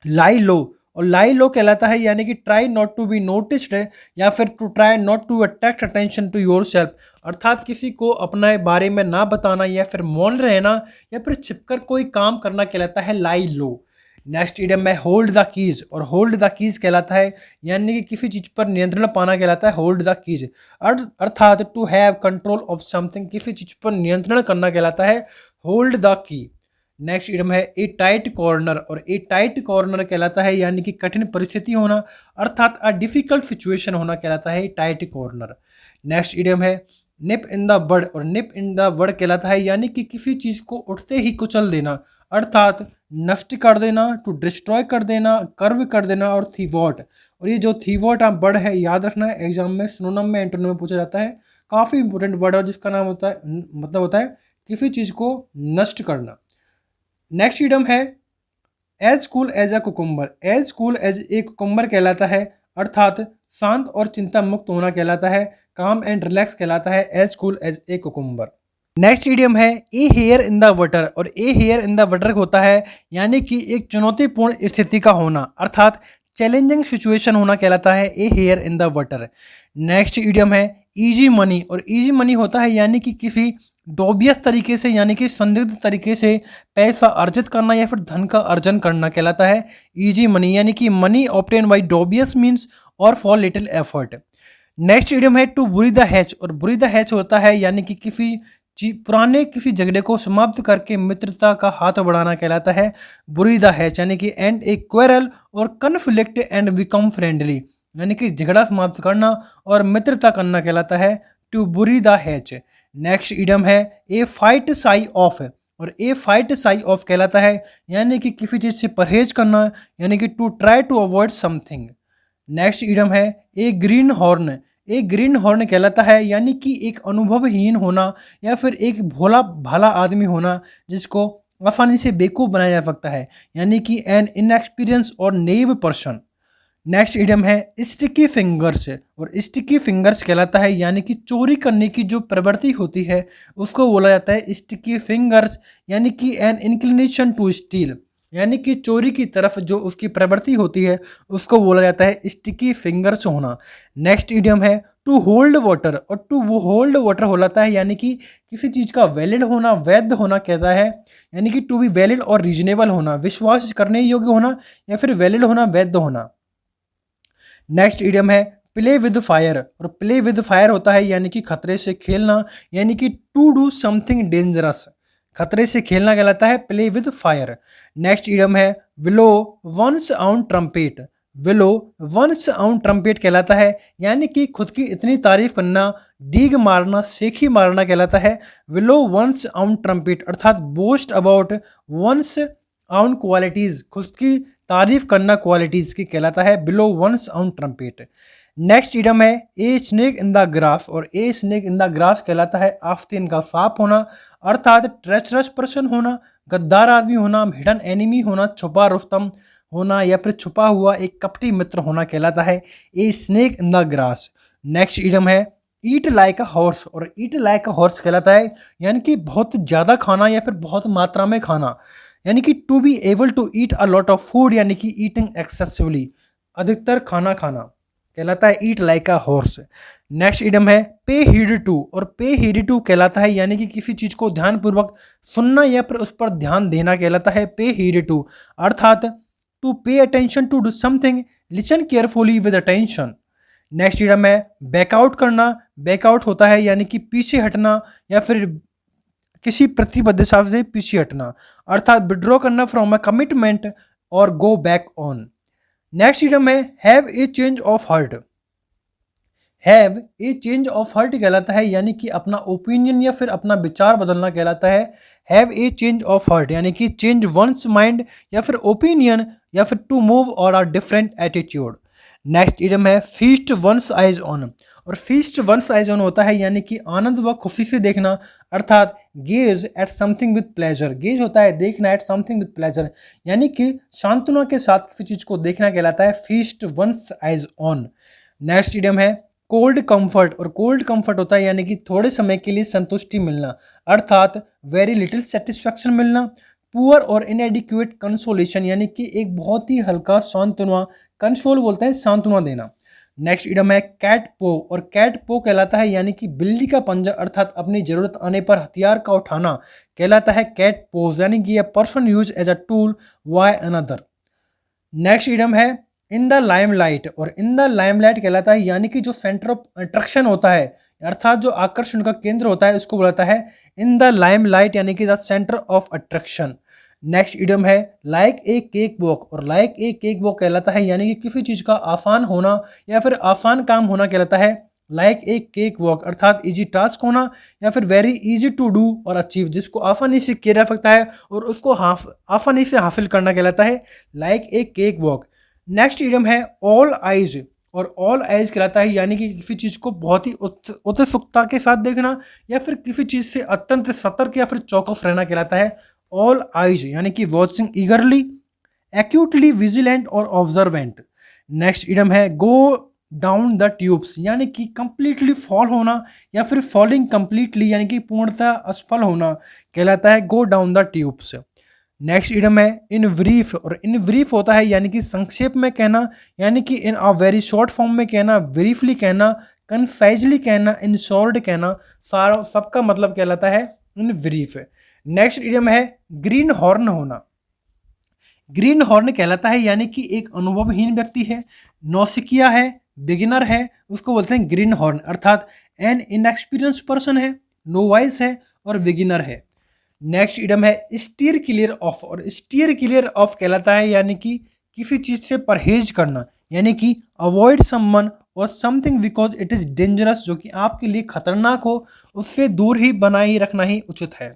लाई लो, और लाई लो कहलाता है यानी कि try not to be noticed, या फिर to try not to attract attention to yourself, अर्थात किसी को अपने बारे में ना बताना या फिर मौन रहना या फिर छिपकर कोई काम करना कहलाता है लाई लो। नेक्स्ट इडियम में होल्ड द कीज, और होल्ड द कीज कहलाता है यानी कि किसी चीज पर नियंत्रण पाना कहलाता है होल्ड द कीज, अर्थात to have control of something, किसी चीज पर नियंत्रण करना कहलाता है hold the key. Next idiom है ए टाइट कॉर्नर, और ए टाइट कॉर्नर कहलाता है यानी कि कठिन परिस्थिति होना, अर्थात अ डिफिकल्ट सिचुएशन होना कहलाता है टाइट कॉर्नर। नेक्स्ट इडियम है निप इन द बड, और निप इन द बड कहलाता है यानी कि किसी चीज को उठते ही कुचल देना, अर्थात नष्ट कर देना, टू डिस्ट्रॉय कर देना, कर्व कर देना, और थीवॉट। और ये जो थीवॉट आप वर्ड है याद रखना है, एग्जाम में सिनोनिम में एंटोनिम में पूछा जाता है, काफ़ी इंपॉर्टेंट वर्ड है जिसका नाम होता है मतलब होता है किसी चीज़ को नष्ट करना। नेक्स्ट इडियम है as cool as a cucumber, as cool as a cucumber कहलाता है, अर्थात शांत और चिंता मुक्त होना कहलाता है, काम एंड रिलैक्स कहलाता है as cool as a cucumber. Next idiom है a hair in the water, और a hair in the water होता है यानी कि एक चुनौतीपूर्ण स्थिति का होना, अर्थात चैलेंजिंग सिचुएशन होना कहलाता है a hair in the water. Next idiom है इजी मनी, और इजी मनी होता है यानी कि किसी डोबियस तरीके से यानी कि संदिग्ध तरीके से पैसा अर्जित करना या फिर धन का अर्जन करना कहलाता है इजी मनी, यानी कि मनी ऑब्टेन बाई डोबियस मीन्स और for little effort. Next idiom है टू बुरी द हैच, और बुरी द हैच होता है यानी कि किसी पुराने किसी झगड़े को समाप्त करके मित्रता का हाथ बढ़ाना कहलाता है बुरी द हैच, यानी कि एंड ए क्वेरल और कन्फ्लिक्ट एंड बिकम फ्रेंडली, यानी कि झगड़ा समाप्त करना और मित्रता करना कहलाता है टू बुरी द हैच। नेक्स्ट इडियम है ए फाइट साई ऑफ, और ए फाइट साई ऑफ कहलाता है यानी कि किसी चीज़ से परहेज करना, यानी कि to try to avoid something. Next idiom है ए ग्रीन हॉर्न, एक ग्रीन हॉर्न कहलाता है यानी कि एक अनुभवहीन होना या फिर एक भोला भाला आदमी होना जिसको आसानी से बेवकूफ़ बनाया जा सकता है, यानी कि एन इनएक्सपीरियंस और नेव पर्सन। नेक्स्ट इडियम है स्टिकी फिंगर्स, और स्टिकी फिंगर्स कहलाता है यानी कि चोरी करने की जो प्रवृत्ति होती है उसको बोला जाता है स्टिकी फिंगर्स, यानी कि एन इंक्लिनेशन टू स्टील, यानी कि चोरी की तरफ जो उसकी प्रवृत्ति होती है उसको बोला जाता है स्टिकी फिंगर्स होना। नेक्स्ट इडियम है टू होल्ड वाटर, और टू वो होल्ड वाटर हो जाता है यानी कि किसी चीज़ का वैलिड होना, वैध होना कहता है, यानी कि टू बी वैलिड और रीजनेबल होना, विश्वास करने योग्य होना या फिर वैलिड होना, वैध होना। नेक्स्ट इडियम है प्ले विद फायर, और प्ले विद फायर होता है यानी कि खतरे से खेलना, यानी कि टू डू समथिंग डेंजरस, खतरे से खेलना कहलाता है play with fire. Next idiom है blow one's own trumpet, blow one's own trumpet कहलाता है यानी कि खुद की इतनी तारीफ करना, डीग मारना, सेखी मारना कहलाता है विलो वंस ऑन ट्रम्पेट, अर्थात boast about one's own qualities, खुद की तारीफ करना क्वालिटीज की कहलाता है blow one's own trumpet. Next idiom है a snake in the grass, और a snake in the grass कहलाता है आस्तीन का सांप होना, अर्थात ट्रेचरस पर्सन होना, गद्दार आदमी होना, हिडन एनिमी होना, छुपा रुस्तम होना या फिर छुपा हुआ एक कपटी मित्र होना कहलाता है a snake in the grass. Next idiom है ईट लाइक अ हॉर्स, और ईट लाइक अ हॉर्स कहलाता है यानी कि बहुत ज़्यादा खाना या फिर बहुत मात्रा में खाना, यानी कि to be able to eat a lot of food, यानी कि ईटिंग एक्सेसिवली, अधिकतर खाना खाना कहलाता है eat like a horse. Next idiom है पे हीड टू, और पे हीड टू कहलाता है यानी कि किसी चीज़ को ध्यानपूर्वक सुनना या फिर उस पर ध्यान देना कहलाता है पे हीड टू, अर्थात to pay attention to do something, listen carefully with attention. Next idiom है बैकआउट करना, बैकआउट होता है यानी कि पीछे हटना या फिर किसी प्रतिबद्धता से पीछे हटना, अर्थात विड्रॉ करना फ्रॉम अ कमिटमेंट और go back on. Next idiom है have a change of heart, have a change of heart कहलाता है यानी कि अपना ओपिनियन या फिर अपना विचार बदलना कहलाता है have a change of heart, यानी कि चेंज वंस माइंड या फिर ओपिनियन या फिर टू मूव और a different attitude. Next idiom है फीस्ट वंस आइज ऑन, और फीस्ट वंस आइज ऑन होता है यानी कि आनंद व खुशी से देखना, अर्थात gaze at something with pleasure, gaze होता है देखना, एट समथिंग विद प्लेजर यानी कि सांत्वना के साथ किसी चीज़ को देखना कहलाता है feast once eyes on. Next idiom है कोल्ड कंफर्ट, और कोल्ड कंफर्ट होता है यानी कि थोड़े समय के लिए संतुष्टि मिलना, अर्थात वेरी लिटिल सेटिस्फैक्शन मिलना। पुअर और इनएडिक्वेट कंसोलेशन यानी कि एक बहुत ही हल्का सांत्वना, कंसोल बोलते हैं सांत्वना देना। नेक्स्ट इडम है कैट पो, और कैट पो कहलाता है यानी कि बिल्ली का पंजा, अर्थात अपनी जरूरत आने पर हथियार का उठाना कहलाता है कैट पोज, यानी कि a person use as a tool by another. Next idiom है इन द लाइमलाइट, और इन द लाइमलाइट कहलाता है यानी कि जो सेंटर ऑफ अट्रैक्शन होता है, अर्थात जो आकर्षण का केंद्र होता है उसको बोलता है इन द लाइमलाइट, यानी कि the centre of attraction. Next idiom है लाइक ए केक वॉक, और लाइक ए केक वॉक कहलाता है यानी कि किसी चीज़ का आसान होना या फिर आसान काम होना कहलाता है लाइक ए केक वॉक, अर्थात इजी टास्क होना या फिर वेरी इजी टू डू और अचीव, जिसको आसानी से किया जा सकता है और उसको आसानी से हासिल करना कहलाता है like a cake walk. Next idiom है ऑल आइज, और ऑल आइज कहलाता है यानी कि किसी चीज़ को बहुत ही उत्सुकता के साथ देखना या फिर किसी चीज़ से अत्यंत सतर्क या फिर चौकस रहना कहलाता है ऑल आइज, यानी कि वॉचिंग ईगरली, एक्यूटली विजिलेंट और ऑब्जर्वेंट। नेक्स्ट इडम है गो डाउन द ट्यूब्स, यानी कि कंप्लीटली फॉल होना या फिर फॉलिंग कंप्लीटली, यानी कि पूर्णतः असफल होना कहलाता है go down the tubes. Next idiom है इन ब्रीफ, और इन ब्रीफ होता है यानी कि संक्षेप में कहना, यानी कि इन अ वेरी शॉर्ट फॉर्म में कहना, ब्रीफली कहना, कन्फाइजली कहना, इन शॉर्ट कहना, सारा सबका मतलब कहलाता है इन ब्रीफ। नेक्स्ट इडम है ग्रीन हॉर्न होना, ग्रीन हॉर्न कहलाता है यानी कि एक अनुभवहीन व्यक्ति है, नौसिखिया है, बिगिनर है, उसको बोलते हैं ग्रीन हॉर्न, अर्थात एन इनएक्सपीरियंस पर्सन है, नोवाइस है और बिगिनर है। नेक्स्ट इडम है स्टीयर क्लियर ऑफ, और स्टीयर क्लियर ऑफ कहलाता है यानी कि किसी चीज़ से परहेज करना, यानी कि अवॉइड समवन और something because it is dangerous, जो कि आपके लिए खतरनाक हो उससे दूर ही बनाए ही रखना ही उचित है।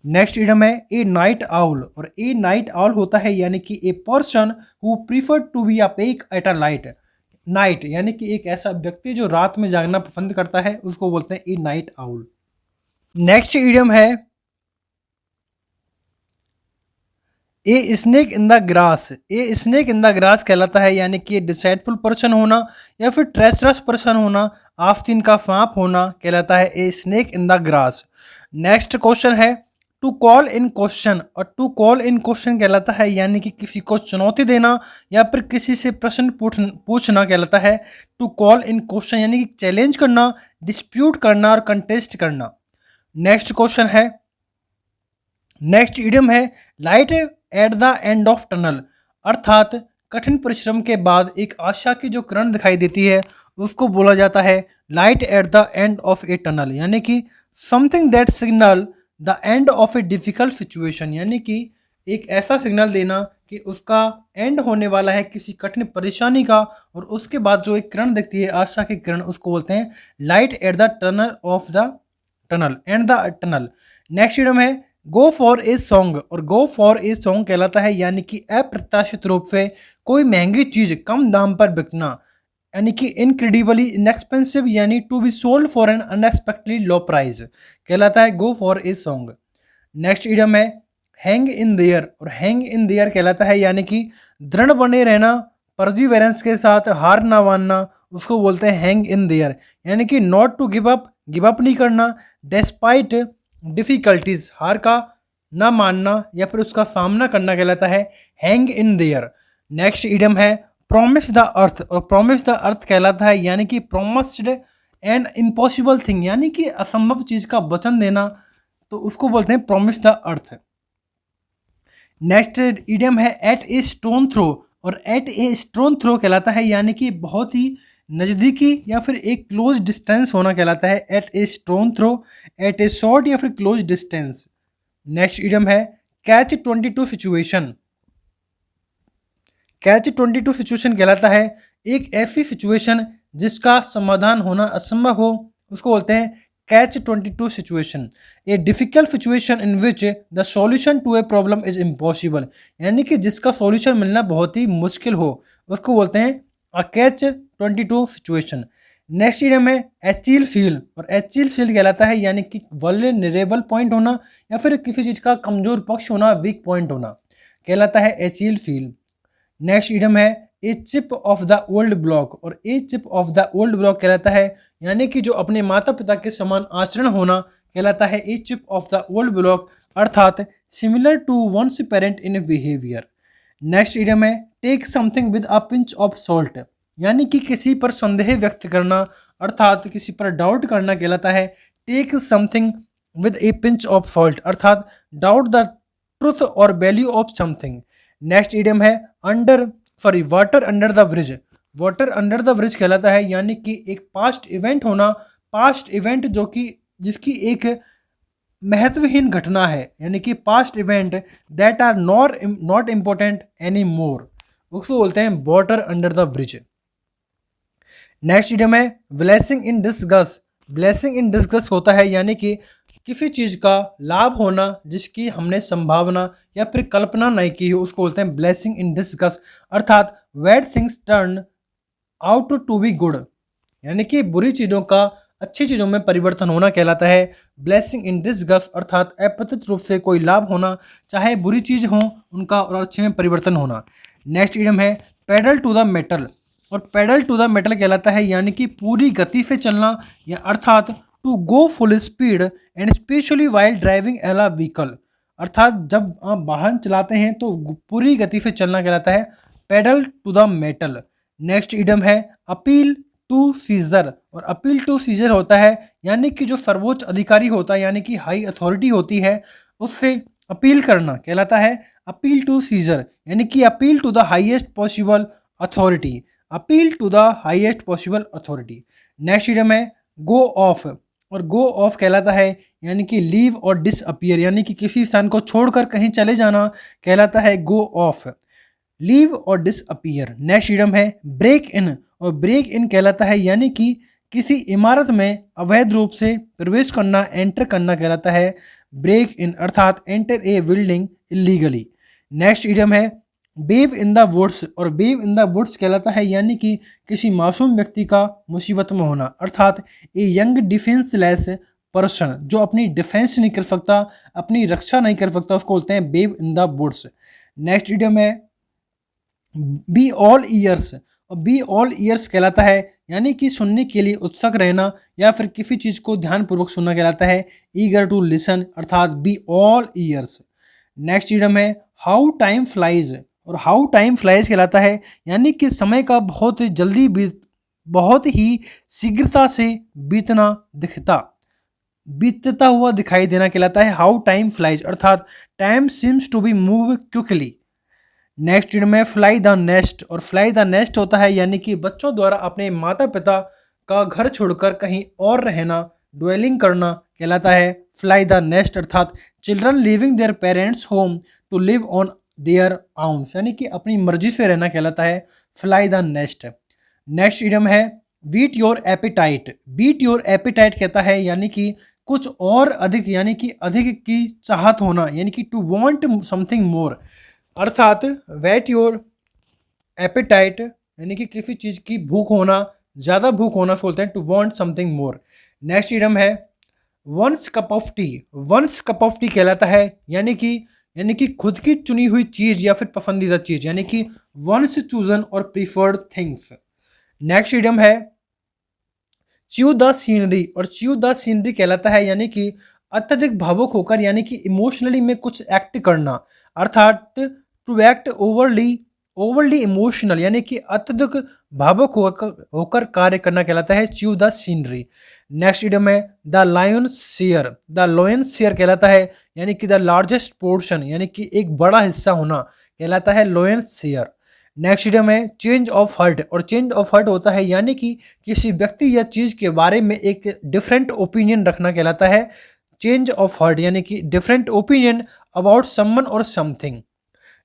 नेक्स्ट इडम है ए नाइट आउल, और ए नाइट आउल होता है यानी कि a person who prefer to be अपेक एट अ लाइट, नाइट यानी कि एक ऐसा व्यक्ति जो रात में जागना पसंद करता है उसको बोलते हैं ए नाइट आउल। नेक्स्ट इडियम है a snake in the grass. A snake in the grass कहलाता है यानी कि डिसाइडफुल पर्सन होना या फिर ट्रेचरस पर्सन होना, आस्तीन का सांप होना कहलाता है a snake in the grass. Next question है टू कॉल इन क्वेश्चन, और टू कॉल इन क्वेश्चन कहलाता है यानी कि किसी को चुनौती देना या फिर किसी से प्रश्न पूछना कहलाता है टू कॉल इन क्वेश्चन, यानी कि चैलेंज करना, डिस्प्यूट करना और कंटेस्ट करना। नेक्स्ट क्वेश्चन है, नेक्स्ट इडियम है light at the end of tunnel, अर्थात कठिन परिश्रम के बाद एक आशा की जो किरण दिखाई देती है उसको बोला जाता है light at the end of a tunnel, यानी कि something that signal the end of A difficult situation, यानी कि एक ऐसा सिग्नल देना कि उसका एंड होने वाला है किसी कठिन परेशानी का, और उसके बाद जो एक किरण दिखती है आशा की किरण उसको बोलते हैं light at the tunnel of the tunnel and the tunnel. Next idiom है गो फॉर ए सॉन्ग, और गो फॉर ए सॉन्ग कहलाता है यानी कि अप्रत्याशित रूप से कोई महंगी चीज कम दाम पर बिकना, यानी कि इनक्रेडिबली इनएक्सपेंसिव, यानी to be sold for an unexpectedly low price कहलाता है go for a song. Next idiom है हैंग इन देयर, और हैंग इन देयर कहलाता है यानी कि दृढ़ बने रहना, परजीवेरेंस के साथ हार ना मानना, उसको बोलते हैं हैंग इन देयर, यानी कि नॉट टू गिव अप नहीं करना, डेस्पाइट डिफिकल्टीज हार का ना मानना या फिर उसका सामना करना कहलाता है hang in there. Next idiom है प्रॉमिस द अर्थ, और प्रॉमिस द अर्थ कहलाता है यानी कि प्रॉमिस्ड एन इम्पॉसिबल थिंग, यानी कि असंभव चीज का वचन देना, तो उसको बोलते हैं promise the earth. Next idiom है एट ए स्टोन थ्रो, और एट ए स्टोन थ्रो कहलाता है यानी कि बहुत ही नज़दीकी या फिर एक क्लोज डिस्टेंस होना कहलाता है at a stone throw, at a short या फिर क्लोज डिस्टेंस। नेक्स्ट इडियम है कैच 22 सिचुएशन। कैच 22 सिचुएशन कहलाता है एक ऐसी सिचुएशन जिसका समाधान होना असंभव हो, उसको बोलते हैं catch 22 situation. A difficult situation in which the solution to a problem is impossible, यानी कि जिसका सॉल्यूशन मिलना बहुत ही मुश्किल हो, उसको बोलते हैं a catch 22 situation. Next idiom है एचिल फील, और एचिल फील कहलाता है यानी कि वल्नरेबल पॉइंट होना या फिर किसी चीज़ का कमजोर पक्ष होना, वीक पॉइंट होना कहलाता है एचिल फील। नेक्स्ट इडियम है a chip of the old block, और a chip of the old block कहलाता है यानी कि जो अपने माता पिता के समान आचरण होना कहलाता है a chip of the old block, अर्थात similar to one's parent in behaviour. Next idiom है take something with a pinch of salt, यानी कि किसी पर संदेह व्यक्त करना अर्थात किसी पर डाउट करना कहलाता है take something with a pinch of salt, अर्थात डाउट द ट्रुथ और value of something. Next idiom है water under the bridge. Water under the bridge कहलाता है यानी कि एक पास्ट इवेंट होना, पास्ट इवेंट जो कि जिसकी एक महत्वहीन घटना है, यानी कि past event that are not important any more, उसको बोलते हैं water under the bridge. Next idiom है blessing in disguise. Blessing in disguise होता है यानी कि किसी चीज़ का लाभ होना जिसकी हमने संभावना या फिर कल्पना नहीं की हो, उसको बोलते हैं ब्लेसिंग इन डिस्गस, अर्थात bad things turn out to be good, यानी कि बुरी चीज़ों का अच्छी चीज़ों में परिवर्तन होना कहलाता है ब्लेसिंग इन डिस्गस, अर्थात अप्रत्याशित रूप से कोई लाभ होना, चाहे बुरी चीज़ हो उनका और अच्छे में परिवर्तन होना। नेक्स्ट इडियम है पेडल टू द मेटल, और पेडल टू द मेटल कहलाता है यानी कि पूरी गति से चलना, या अर्थात to go full speed and specially while driving a vehicle, अर्थात जब आप वाहन चलाते हैं तो पूरी गति से चलना कहलाता है pedal to the metal. Next idiom है अपील टू सीजर, और अपील टू सीजर होता है यानी कि जो सर्वोच्च अधिकारी होता है यानी कि हाई अथॉरिटी होती है उससे अपील करना कहलाता है अपील टू सीजर, यानी कि appeal to the highest possible authority, appeal to the highest possible authority. Next idiom है गो ऑफ, और गो ऑफ कहलाता है यानी कि लीव और डिसअपियर, यानी कि किसी स्थान को छोड़कर कहीं चले जाना कहलाता है गो ऑफ, लीव और डिसअपियर। नेक्स्ट इडियम है ब्रेक इन, और ब्रेक इन कहलाता है यानी कि किसी इमारत में अवैध रूप से प्रवेश करना, एंटर करना कहलाता है ब्रेक इन, अर्थात enter a building illegally. Next idiom है बेब इन द वुड्स, और बेब इन द वुड्स कहलाता है यानी कि किसी मासूम व्यक्ति का मुसीबत में होना, अर्थात ए यंग डिफेंसलेस पर्सन जो अपनी डिफेंस नहीं कर सकता, अपनी रक्षा नहीं कर सकता, उसको बोलते हैं babe in the woods. Next idiom है बी ऑल ईयर्स, और बी ऑल ईयर्स कहलाता है यानी कि सुनने के लिए उत्सुक रहना या फिर किसी चीज़ को ध्यानपूर्वक सुनना कहलाता है ईगर टू लिसन, अर्थात B all years. Next idiom है हाउ टाइम फ्लाइज, और हाउ टाइम फ्लाइज कहलाता है यानी कि समय का बहुत ही शीघ्रता से बीतता हुआ दिखाई देना कहलाता है हाउ टाइम फ्लाइज, अर्थात time seems to be move quickly. Next में फ्लाई द नेस्ट, और फ्लाई द नेस्ट होता है यानी कि बच्चों द्वारा अपने माता पिता का घर छोड़कर कहीं और रहना, ड्वेलिंग करना कहलाता है फ्लाई द नेस्ट, अर्थात children living their parents home to live on their own, यानी कि अपनी मर्जी से रहना कहलाता है fly the nest. Next idiom है beat your appetite, beat your appetite कहता है यानी कि कुछ और अधिक, यानी कि अधिक की चाहत होना, यानी कि टू वांट समथिंग मोर, अर्थात वेट योर एपेटाइट यानी कि किसी चीज़ की भूख होना, ज़्यादा भूख होना बोलते हैं to want something more. Next idiom है one's cup of tea, one's cup of tea कहलाता है यानी कि खुद की चुनी हुई चीज़ या फिर पसंदीदा चीज़, यानी कि वंस चूजन और प्रीफर्ड थिंग्स। नेक्स्ट इडियम है च्यू द सीनरी, और च्यू द सीनरी कहलाता है यानी कि अत्यधिक भावुक होकर, यानी कि इमोशनली में कुछ एक्ट करना, अर्थात टू एक्ट ओवरली इमोशनल, यानी कि अत्यधिक भावुक होकर कार्य करना कहलाता है chew the scenery. Next idiom है the lion share, the lion share कहलाता है यानी कि द लार्जेस्ट पोर्शन, यानी कि एक बड़ा हिस्सा होना कहलाता है लायन शेयर। नेक्स्ट इडियम है चेंज ऑफ हार्ट, और चेंज ऑफ हार्ट होता है यानी कि किसी व्यक्ति या चीज़ के बारे में एक डिफरेंट ओपिनियन रखना कहलाता है चेंज ऑफ हार्ट, यानी कि डिफरेंट ओपिनियन अबाउट समवन और समथिंग।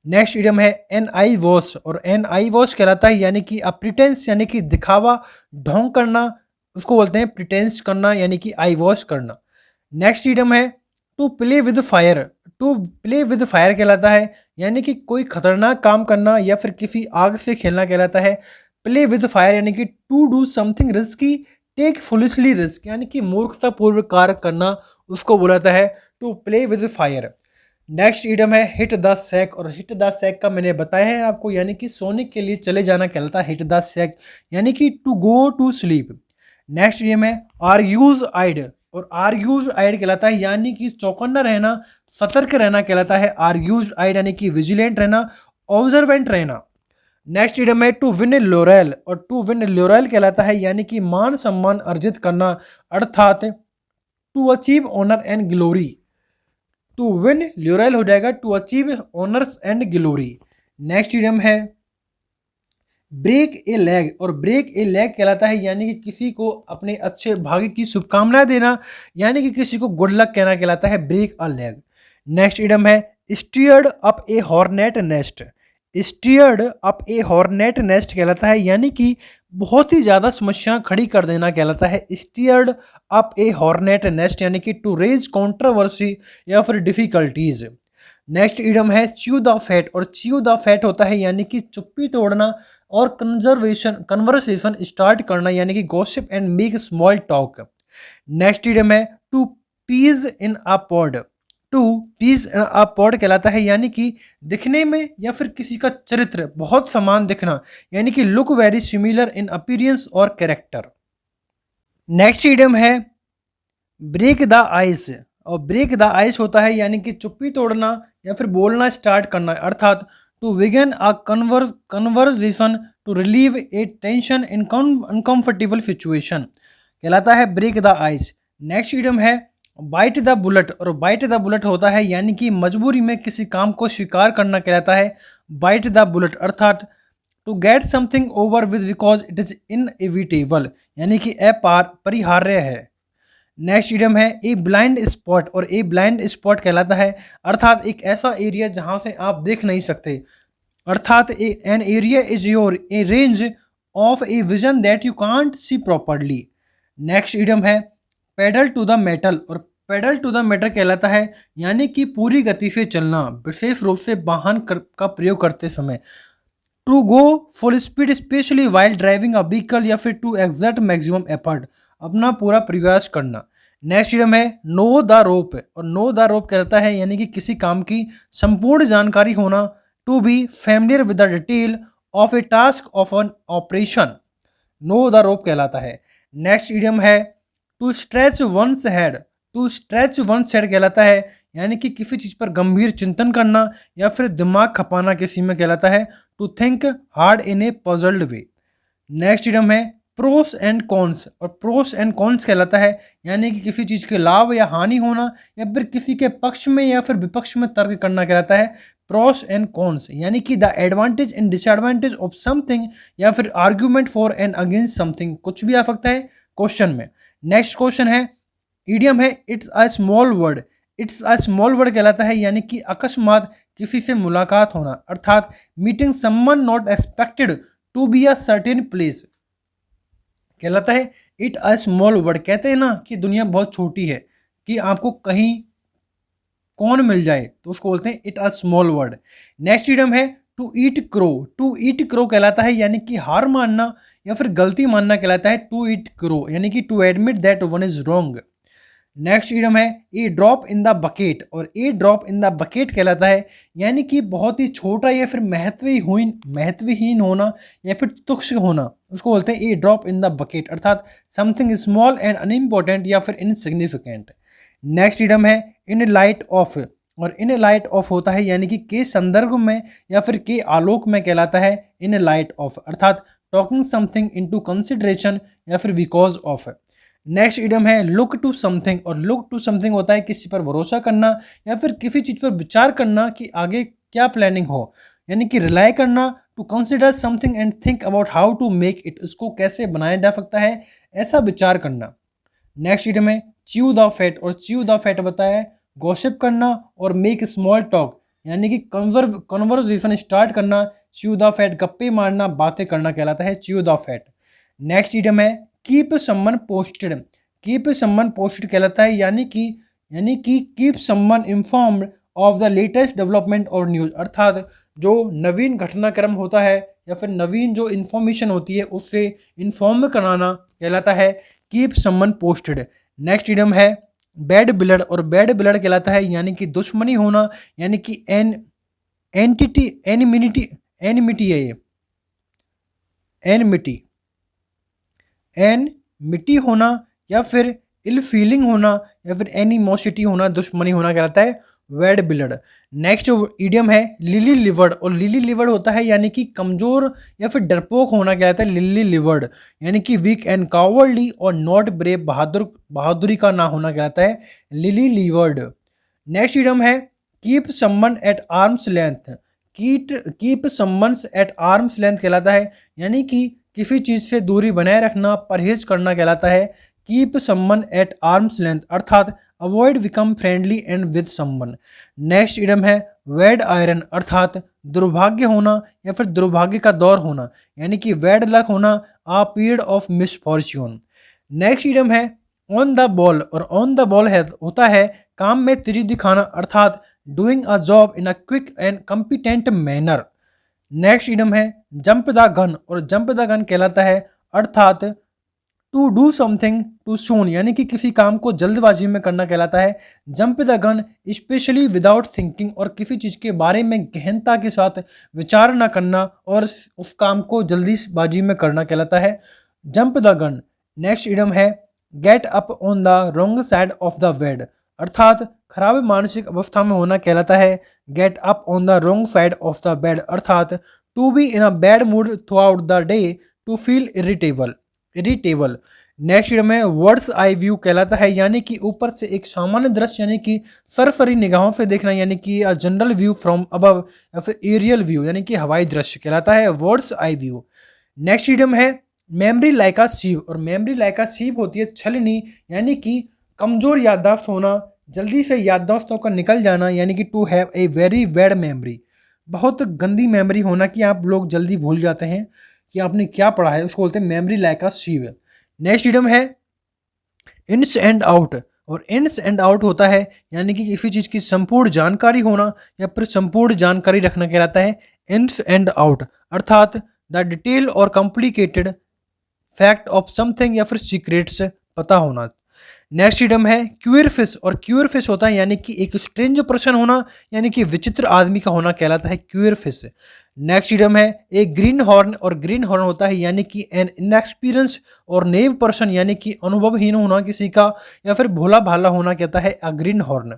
नेक्स्ट इडियम है एन आई वॉश, और एन आई वॉश कहलाता है यानी कि प्रिटेंस, यानी कि दिखावा ढोंग करना, उसको बोलते हैं प्रिटेंस करना, यानी कि आई वॉश करना। नेक्स्ट इडियम है to play with fire, to play with fire कहलाता है यानी कि कोई खतरनाक काम करना या फिर किसी आग से खेलना कहलाता है प्ले विद फायर, यानी कि to do something risky, take foolishly risk, यानी कि मूर्खतापूर्व कार्य करना, उसको बोलाता है to play with fire. Next idiom है हिट द सैक, और हिट द सैक का मैंने बताया है आपको, यानी कि सोने के लिए चले जाना कहलाता है हिट द सैक, यानी कि to go to sleep. Next idiom है आर्ग्यूज आइड, और आर्ग्यूज आइड कहलाता है यानी कि चौकन्ना रहना, सतर्क रहना कहलाता है आर्ग्यूज आइड, यानी कि विजिलेंट रहना, ऑब्जर्वेंट रहना। नेक्स्ट इडियम है टू विन लॉरेल, और टू विन लॉरेल कहलाता है यानी कि मान सम्मान अर्जित करना, अर्थात to achieve honour and glory, to win laurel हो जाएगा to achieve honours and glory. Next idiom है ब्रेक ए लेग, और ब्रेक ए लेग कहलाता है यानी कि किसी को अपने अच्छे भाग्य की शुभकामनाएं देना, यानी कि किसी को गुड लक कहना कहलाता है break a leg. Next idiom है stirred up a hornet nest, stirred up a hornet nest कहलाता है यानी कि बहुत ही ज़्यादा समस्याएं खड़ी कर देना कहलाता है stirred up a hornet nest, यानी कि टू रेज कंट्रोवर्सी या फिर डिफिकल्टीज। नेक्स्ट इडियम है च्यू द फैट, और च्यू द फैट होता है यानी कि चुप्पी तोड़ना और कन्वर्सेशन स्टार्ट करना, यानी कि gossip and make small talk. Next idiom है two peas in a pod, two peas in a pod कहलाता है यानी कि दिखने में या फिर किसी का चरित्र बहुत समान दिखना, यानी कि लुक वेरी सिमिलर इन अपीयरेंस और कैरेक्टर। नेक्स्ट इडियम है ब्रेक द आइस, और ब्रेक द आइस होता है यानी कि चुप्पी तोड़ना या फिर बोलना स्टार्ट करना, अर्थात to begin a conversation to relieve a tension in uncomfortable situation कहलाता है break the ice. Next idiom है बाइट द बुलेट, और बाइट द बुलेट होता है यानी कि मजबूरी में किसी काम को स्वीकार करना कहलाता है बाइट द बुलेट, अर्थात to get something over with because it is inevitable, यानी कि अपरिहार्य है। नेक्स्ट इडियम है ए ब्लाइंड स्पॉट, और ए ब्लाइंड स्पॉट कहलाता है अर्थात एक ऐसा एरिया जहां से आप देख नहीं सकते, अर्थात an area is your A range of a vision that you can't see properly. Next idiom है पेडल टू द मेटल, और पेडल टू द मेटर कहलाता है, यानी कि पूरी गति से चलना, विशेष रूप से वाहन का प्रयोग करते समय। To go full speed specially while driving a vehicle, या फिर टू एग्जर्ट मैक्सिमम एफर्ट, अपना पूरा प्रयास करना। नेक्स्ट इडियम है नो द रोप, और नो द रोप कहता है यानी कि किसी काम की संपूर्ण जानकारी होना। To be familiar with the detail of a task of an operation, know the rope कहलाता है। नेक्स्ट इडियम है to stretch one's head, to stretch one's head कहलाता है यानी कि किसी चीज़ पर गंभीर चिंतन करना या फिर दिमाग खपाना किसी में कहलाता है। To think hard in a puzzled way. Next idiom है प्रोस एंड कॉन्स, और प्रोस एंड कॉन्स कहलाता है यानी कि किसी चीज़ के लाभ या हानि होना या फिर किसी के पक्ष में या फिर विपक्ष में तर्क करना कहलाता है प्रोस एंड कॉन्स, यानी कि the advantage and disadvantage of something या फिर argument for and against something, कुछ भी आ सकता है क्वेश्चन में। नेक्स्ट क्वेश्चन है इडियम है it's a small word, it's a small word कहलाता है यानी कि अकस्मात किसी से मुलाकात होना, अर्थात meeting someone not expected to be a certain place कहलाता है इट अ स्मॉल वर्ड। कहते हैं ना कि दुनिया बहुत छोटी है, कि आपको कहीं कौन मिल जाए तो उसको बोलते हैं it a small world. Next idiom है to eat crow, to eat crow कहलाता है यानी कि हार मानना या फिर गलती मानना कहलाता है टू ईट क्रो, यानी कि to admit that one is wrong. Next idiom है a drop in the bucket, और a drop in the bucket कहलाता है यानी कि बहुत ही छोटा या फिर महत्वहीन होना या फिर तुच्छ होना, उसको बोलते हैं ए ड्रॉप इन द बकेट, अर्थात समथिंग स्मॉल एंड अनइम्पोर्टेंट या फिर इनसिग्निफिकेंट। नेक्स्ट इडियम है इन लाइट ऑफ, और इन लाइट ऑफ होता है यानी कि के संदर्भ में या फिर के आलोक में कहलाता है इन लाइट ऑफ, अर्थात टॉकिंग समथिंग इनटू कंसिडरेशन या फिर बिकॉज ऑफ। नेक्स्ट इडियम है लुक टू समथिंग, और लुक टू समथिंग होता है किसी पर भरोसा करना या फिर किसी चीज़ पर विचार करना कि आगे क्या प्लानिंग हो, यानी कि रिलाई करना। To consider something and think about how to make it, उसको कैसे बनाया जा सकता है ऐसा विचार करना। नेक्स्ट इडियम है च्यू द फैट, और च्यू द फैट बताया है गॉसिप करना और मेक स्मॉल टॉक, यानी कि कन्वर्सेशन स्टार्ट करना। च्यू द फैट गप्पे मारना, बातें करना कहलाता है chew the fat. Next idiom है keep someone posted, keep someone posted कहलाता है यानी कि keep someone informed of the latest development और न्यूज़, अर्थात जो नवीन घटनाक्रम होता है या फिर नवीन जो इन्फॉर्मेशन होती है उससे इन्फॉर्म कराना कहलाता है keep someone posted. Next idiom है बैड ब्लड, और बैड ब्लड कहलाता है यानी कि दुश्मनी होना, यानी कि एनिमिटी है ये, एनमिटी होना या फिर इल फीलिंग होना या फिर एनिमोसिटी होना, दुश्मनी होना कहलाता है बैड ब्लड। नेक्स्ट इडियम है लिली लिवर्ड, और लिली लिवर्ड होता है यानी कि कमजोर या फिर डरपोक होना कहलाता है लिली लिवर्ड, यानी कि वीक एंड कावर्डली और नॉट ब्रेव, बहादुरी का ना होना कहलाता है लिली लिवर्ड। नेक्स्ट इडियम है keep someone at arm's length, keep someone's at arm's length कहलाता है यानी कि किसी चीज़ से दूरी बनाए रखना, परहेज करना कहलाता है keep someone at arm's length, अर्थात avoid become friendly and with someone. Next idiom है बैड आयरन, अर्थात दुर्भाग्य होना या फिर दुर्भाग्य का दौर होना, यानी कि बैड लक होना, a period of misfortune. Next idiom है ऑन द बॉल, और ऑन द बॉल होता है काम में तेजी दिखाना, अर्थात doing a job in a quick and competent manner. Next idiom है जंप द गन, और जंप द गन कहलाता है अर्थात to do something too soon, यानी कि किसी काम को जल्दबाजी में करना कहलाता है jump the gun, specially without thinking, और किसी चीज़ के बारे में गहनता के साथ विचार न करना और उस काम को जल्दीबाजी में करना कहलाता है jump the gun. Next idiom है get up on the wrong side of the bed, अर्थात खराब मानसिक अवस्था में होना कहलाता है get up on the wrong side of the bed, अर्थात to be in a bad mood throughout the day, to feel irritable. Next में वर्ड्स आई व्यू कहलाता है यानी कि ऊपर से एक सामान्य दृश्य, यानी कि सरसरी निगाहों से देखना, यानी कि जनरल व्यू फ्रॉम अबव या फिर एरियल व्यू, यानी कि हवाई दृश्य कहलाता है words eye view. Next idiom है मेमोरी लाइक अ सीव, और मेमोरी लाइक अ सीव होती है छलनी, यानी कि कमजोर याददाश्त होना, जल्दी से याददाश्तों का निकल जाना, यानी कि to have a very bad memory, बहुत गंदी मेमोरी होना कि आप लोग जल्दी भूल जाते हैं कि आपने क्या पढ़ा है, उसको बोलते हैं memory like a sieve. Next idiom है इन्स एंड आउट, और इन्स एंड आउट होता है यानी कि किसी चीज़ की संपूर्ण जानकारी होना या फिर संपूर्ण जानकारी रखना कहलाता है इन्स एंड आउट, अर्थात द डिटेल और कॉम्प्लिकेटेड फैक्ट ऑफ समथिंग या फिर सीक्रेट्स पता होना। नेक्स्ट इडियम है क्यूर फिश, और क्यूर फिश होता है यानी कि एक स्ट्रेंज पर्सन होना, यानी कि विचित्र आदमी का होना कहलाता है क्यूर फिश। नेक्स्ट इडियम है एक ग्रीन हॉर्न, और ग्रीन हॉर्न होता है यानी कि एन इनएक्सपीरियंस और नेव पर्सन, यानी कि अनुभवहीन होना किसी का या फिर भोला भाला होना कहता है a greenhorn.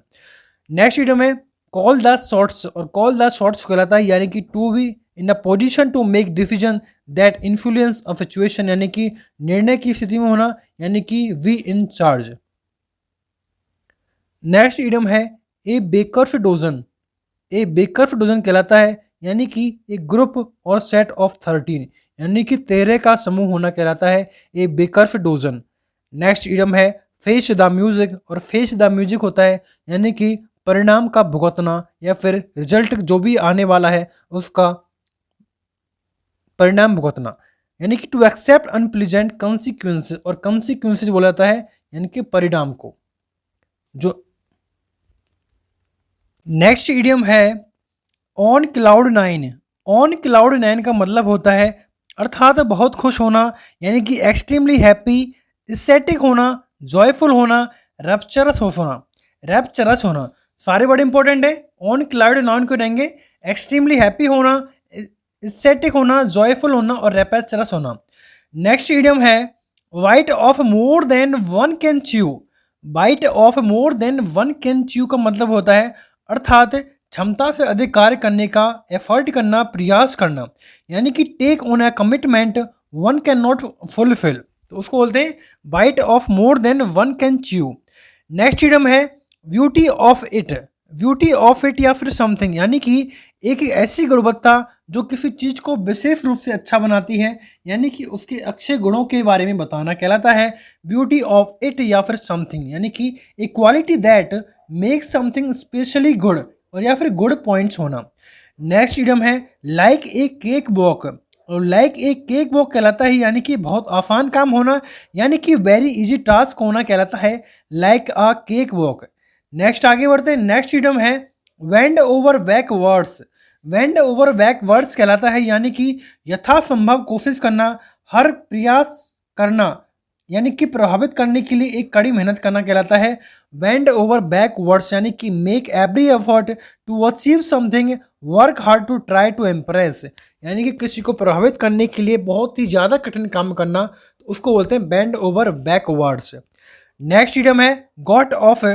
Next idiom है कॉल द शॉट्स, और कॉल द शॉट्स कहलाता है यानी कि to be in a position to make decision that influence a situation, यानी कि निर्णय की स्थिति में होना, यानी कि be in charge. Next idiom है a baker's dozen, a baker's dozen कहलाता है यानी कि एक ग्रुप और सेट ऑफ 13, यानी कि 13 का समूह होना कहलाता है a baker's dozen. Next idiom है फेस द म्यूजिक, और फेस द म्यूजिक होता है यानी कि परिणाम का भुगतना या फिर रिजल्ट जो भी आने वाला है उसका परिणाम भुगतना, यानी कि टू एक्सेप्ट अनप्लीजेंट कॉन्सिक्वेंसेस, और कॉन्सिक्वेंसेस बोला जाता है यानी कि परिणाम को। जो नेक्स्ट इडियम है on cloud nine, on cloud nine का मतलब होता है अर्थात बहुत खुश होना, यानी कि एक्सट्रीमली हैप्पी, इसेटिक होना, जॉयफुल होना, रैप्चरस होना, रैप्चरस होना, सारे बड़े इंपॉर्टेंट है। ऑन क्लाउड नाइन को रहेंगे एक्सट्रीमली हैप्पी होना, इसेटिक होना, जॉयफुल होना और रैप्चरस होना। नेक्स्ट इडियम है bite off more than one can chew, bite off more than one can chew का मतलब होता है अर्थात क्षमता से अधिक कार्य करने का, एफर्ट करना, प्रयास करना, यानी कि take on a commitment one can not fulfil, तो उसको बोलते हैं bite off more than one can chew. Next idiom है beauty of it, beauty of it या फिर समथिंग, यानी कि एक ऐसी गुणवत्ता जो किसी चीज़ को विशेष रूप से अच्छा बनाती है, यानी कि उसके अच्छे गुणों के बारे में बताना कहलाता है ब्यूटी ऑफ इट या फिर समथिंग, यानी कि a quality that make something specially good, और या फिर गुड पॉइंट्स होना। नेक्स्ट इडियम है लाइक ए केक वॉक, और लाइक ए केक वॉक कहलाता है यानी कि बहुत आसान काम होना, यानी कि वेरी इजी टास्क होना कहलाता है लाइक अ केक वॉक। नेक्स्ट आगे बढ़ते हैं। नेक्स्ट इडियम है वेंड ओवर बैकवर्ड्स, वेंड ओवर बैकवर्ड्स कहलाता है यानी कि यथासंभव कोशिश करना, हर प्रयास करना, यानी कि प्रभावित करने के लिए एक कड़ी मेहनत करना कहलाता है वेंड ओवर बैकवर्ड्स, यानी कि make every effort to achieve something, work hard to try to impress, यानी कि किसी को प्रभावित करने के लिए बहुत ही ज़्यादा कठिन काम करना, तो उसको बोलते हैं bend over backwards. Next idiom है got off,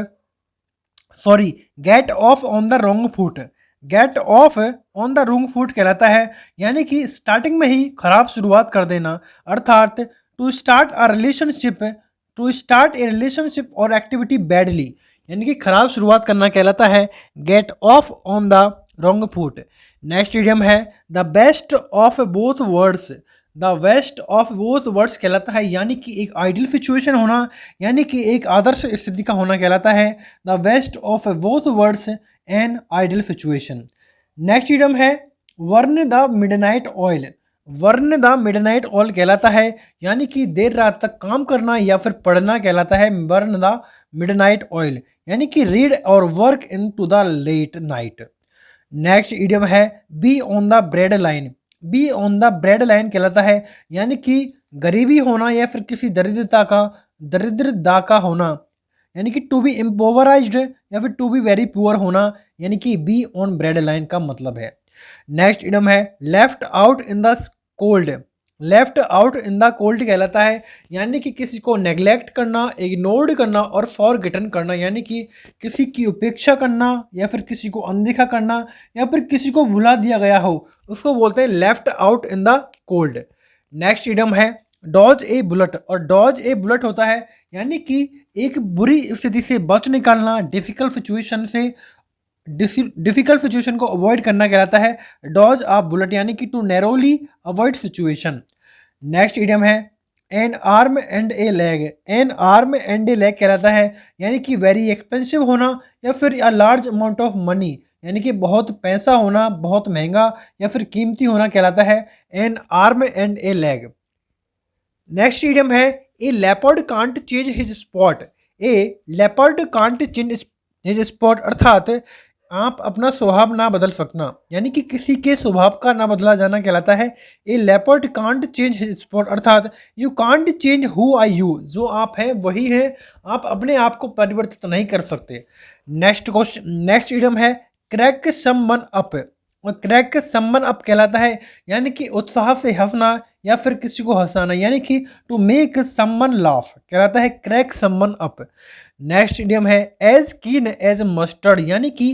sorry get off on the wrong foot, get off on the wrong foot कहलाता है यानी कि स्टार्टिंग में ही खराब शुरुआत कर देना, अर्थात to start a relationship, to start a relationship और एक्टिविटी बैडली, यानी कि खराब शुरुआत करना कहलाता है get off on the wrong foot. Next idiom है the best of both worlds, the best of both worlds कहलाता है यानी कि एक आइडियल सिचुएशन होना, यानी कि एक आदर्श स्थिति का होना कहलाता है the best of both worlds an ideal situation. Next idiom है burn the midnight oil, burn the midnight oil कहलाता है यानी कि देर रात तक काम करना या फिर पढ़ना कहलाता है वर्न द मिडनाइट ऑयल, यानी कि रीड और work into the late night. Next idiom है be on the bread line, be on the bread line कहलाता है यानी कि गरीबी होना या फिर किसी दरिद्रता का होना, यानी कि टू बी इम्पोवराइज्ड या फिर टू बी वेरी पुअर होना, यानी कि बी ऑन ब्रेड लाइन का मतलब है। नेक्स्ट इडियम है left out in the cold, left out in the cold कहलाता है यानी कि किसी को नेग्लेक्ट करना, इग्नोर्ड करना और फॉरगेटन करना, यानी कि किसी की उपेक्षा करना या फिर किसी को अनदेखा करना या फिर किसी को भुला दिया गया हो, उसको बोलते हैं left out in the cold. Next idiom है डॉज ए बुलेट, और डॉज ए बुलेट होता है यानी कि एक बुरी स्थिति से बच निकालना, डिफिकल्ट सिचुएशन से, डिफिकल्ट सिचुएशन को अवॉइड करना कहलाता है डॉज अ बुलेट, यानी कि to narrowly avoid situation. Next idiom है an arm and a leg, an arm and a leg कहलाता है यानी कि वेरी एक्सपेंसिव होना या फिर a large amount of money, यानी कि बहुत पैसा होना, बहुत महंगा या फिर कीमती होना कहलाता है an arm and a leg. Next idiom है a leopard can't change his spots, a leopard can't change his spots, अर्थात आप अपना स्वभाव ना बदल सकना, यानी कि किसी के स्वभाव का ना बदला जाना कहलाता है। A leopard can't change his spots, अर्थात you can't change who I you, जो आप हैं वही है, आप अपने आप को परिवर्तित नहीं कर सकते। नेक्स्ट क्वेश्चन, नेक्स्ट इडियम है क्रैक समवन अप, और क्रैक समवन अप कहलाता है यानी कि उत्साह से हंसना या फिर किसी को हंसाना, यानी कि टू मेक समवन लाफ कहलाता है crack someone up. Next idiom है एज कीन एज मस्टर्ड, यानी कि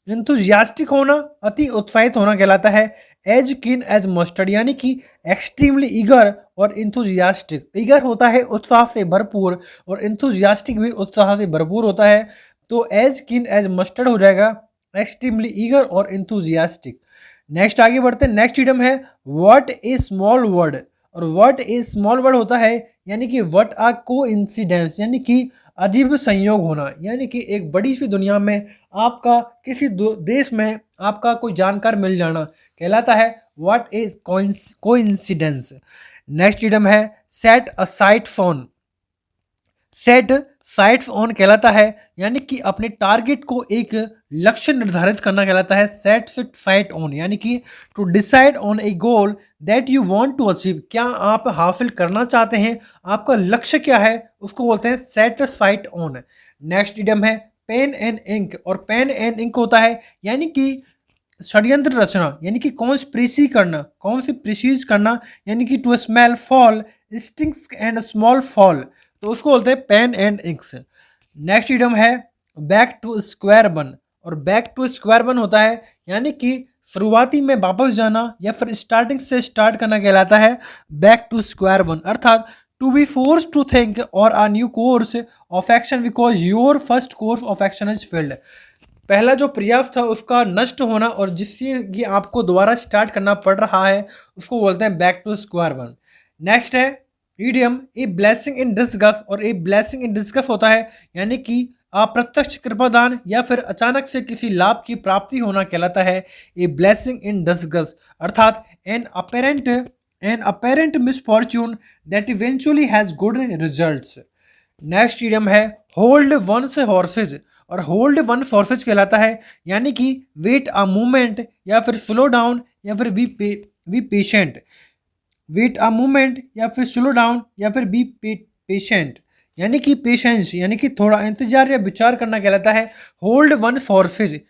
इंथुजियास्टिक होना, अति उत्साहित होना कहलाता है एज कीन एज मस्टर्ड, यानी कि एक्सट्रीमली ईगर और इंथुजियास्टिक। ईगर होता है उत्साह से भरपूर और इंथुजियास्टिक भी उत्साह से भरपूर होता है, तो एज कीन एज मस्टर्ड हो जाएगा एक्सट्रीमली ईगर और इंथुजियास्टिक। नेक्स्ट आगे बढ़ते हैं, नेक्स्ट इडियम है व्हाट ए स्मॉल वर्ड, और व्हाट ए स्मॉल वर्ड होता है यानी कि व्हाट आ को इंसिडेंस, यानी कि अजीब संयोग होना, यानी कि एक बड़ी सी दुनिया में आपका किसी देश में आपका कोई जानकार मिल जाना कहलाता है what a coincidence. Next idiom है set a sights on, set sights on कहलाता है यानी कि अपने टारगेट को एक लक्ष्य निर्धारित करना कहलाता है सेट साइट ऑन, यानी कि to decide on a goal that you want to achieve, क्या आप हासिल करना चाहते हैं, आपका लक्ष्य क्या है, उसको बोलते हैं set site on. Next idiom है पेन एंड इंक, और पेन एंड इंक होता है यानी कि षड्यंत्र रचना, यानी कि कॉन्स्पिरेसी करना, कौन सी प्रिसीज करना, यानी कि to smell foul stings and small foul, तो उसको बोलते हैं pen and inks. Next idiom है बैक टू स्क्वायर वन, और बैक टू स्क्वायर वन होता है यानी कि शुरुआती में वापस जाना या फिर स्टार्टिंग से स्टार्ट करना कहलाता है बैक टू स्क्वायर वन, अर्थात to be force to think और a new course of action because your first course of action is failed, पहला जो प्रयास था उसका नष्ट होना और जिससे कि आपको दोबारा स्टार्ट करना पड़ रहा है उसको बोलते हैं back to square one. Next है idiom a blessing in disguise, और ए ब्लेसिंग इन डिस्गस होता है यानी कि अप्रत्यक्ष कृपादान या फिर अचानक से किसी लाभ की प्राप्ति होना कहलाता है ए ब्लेसिंग इन डिस्गस, अर्थात an apparent misfortune that eventually has good results. Next idiom है होल्ड वंस हॉर्सेज, और होल्ड वन हॉर्सेज कहलाता है यानी कि वेट अ मूवमेंट या फिर स्लो डाउन या फिर be patient, wait a movement या फिर स्लो डाउन या फिर बी पेशेंट, यानी कि पेशेंस यानी कि थोड़ा इंतजार या विचार करना कहलाता है hold one Forsage.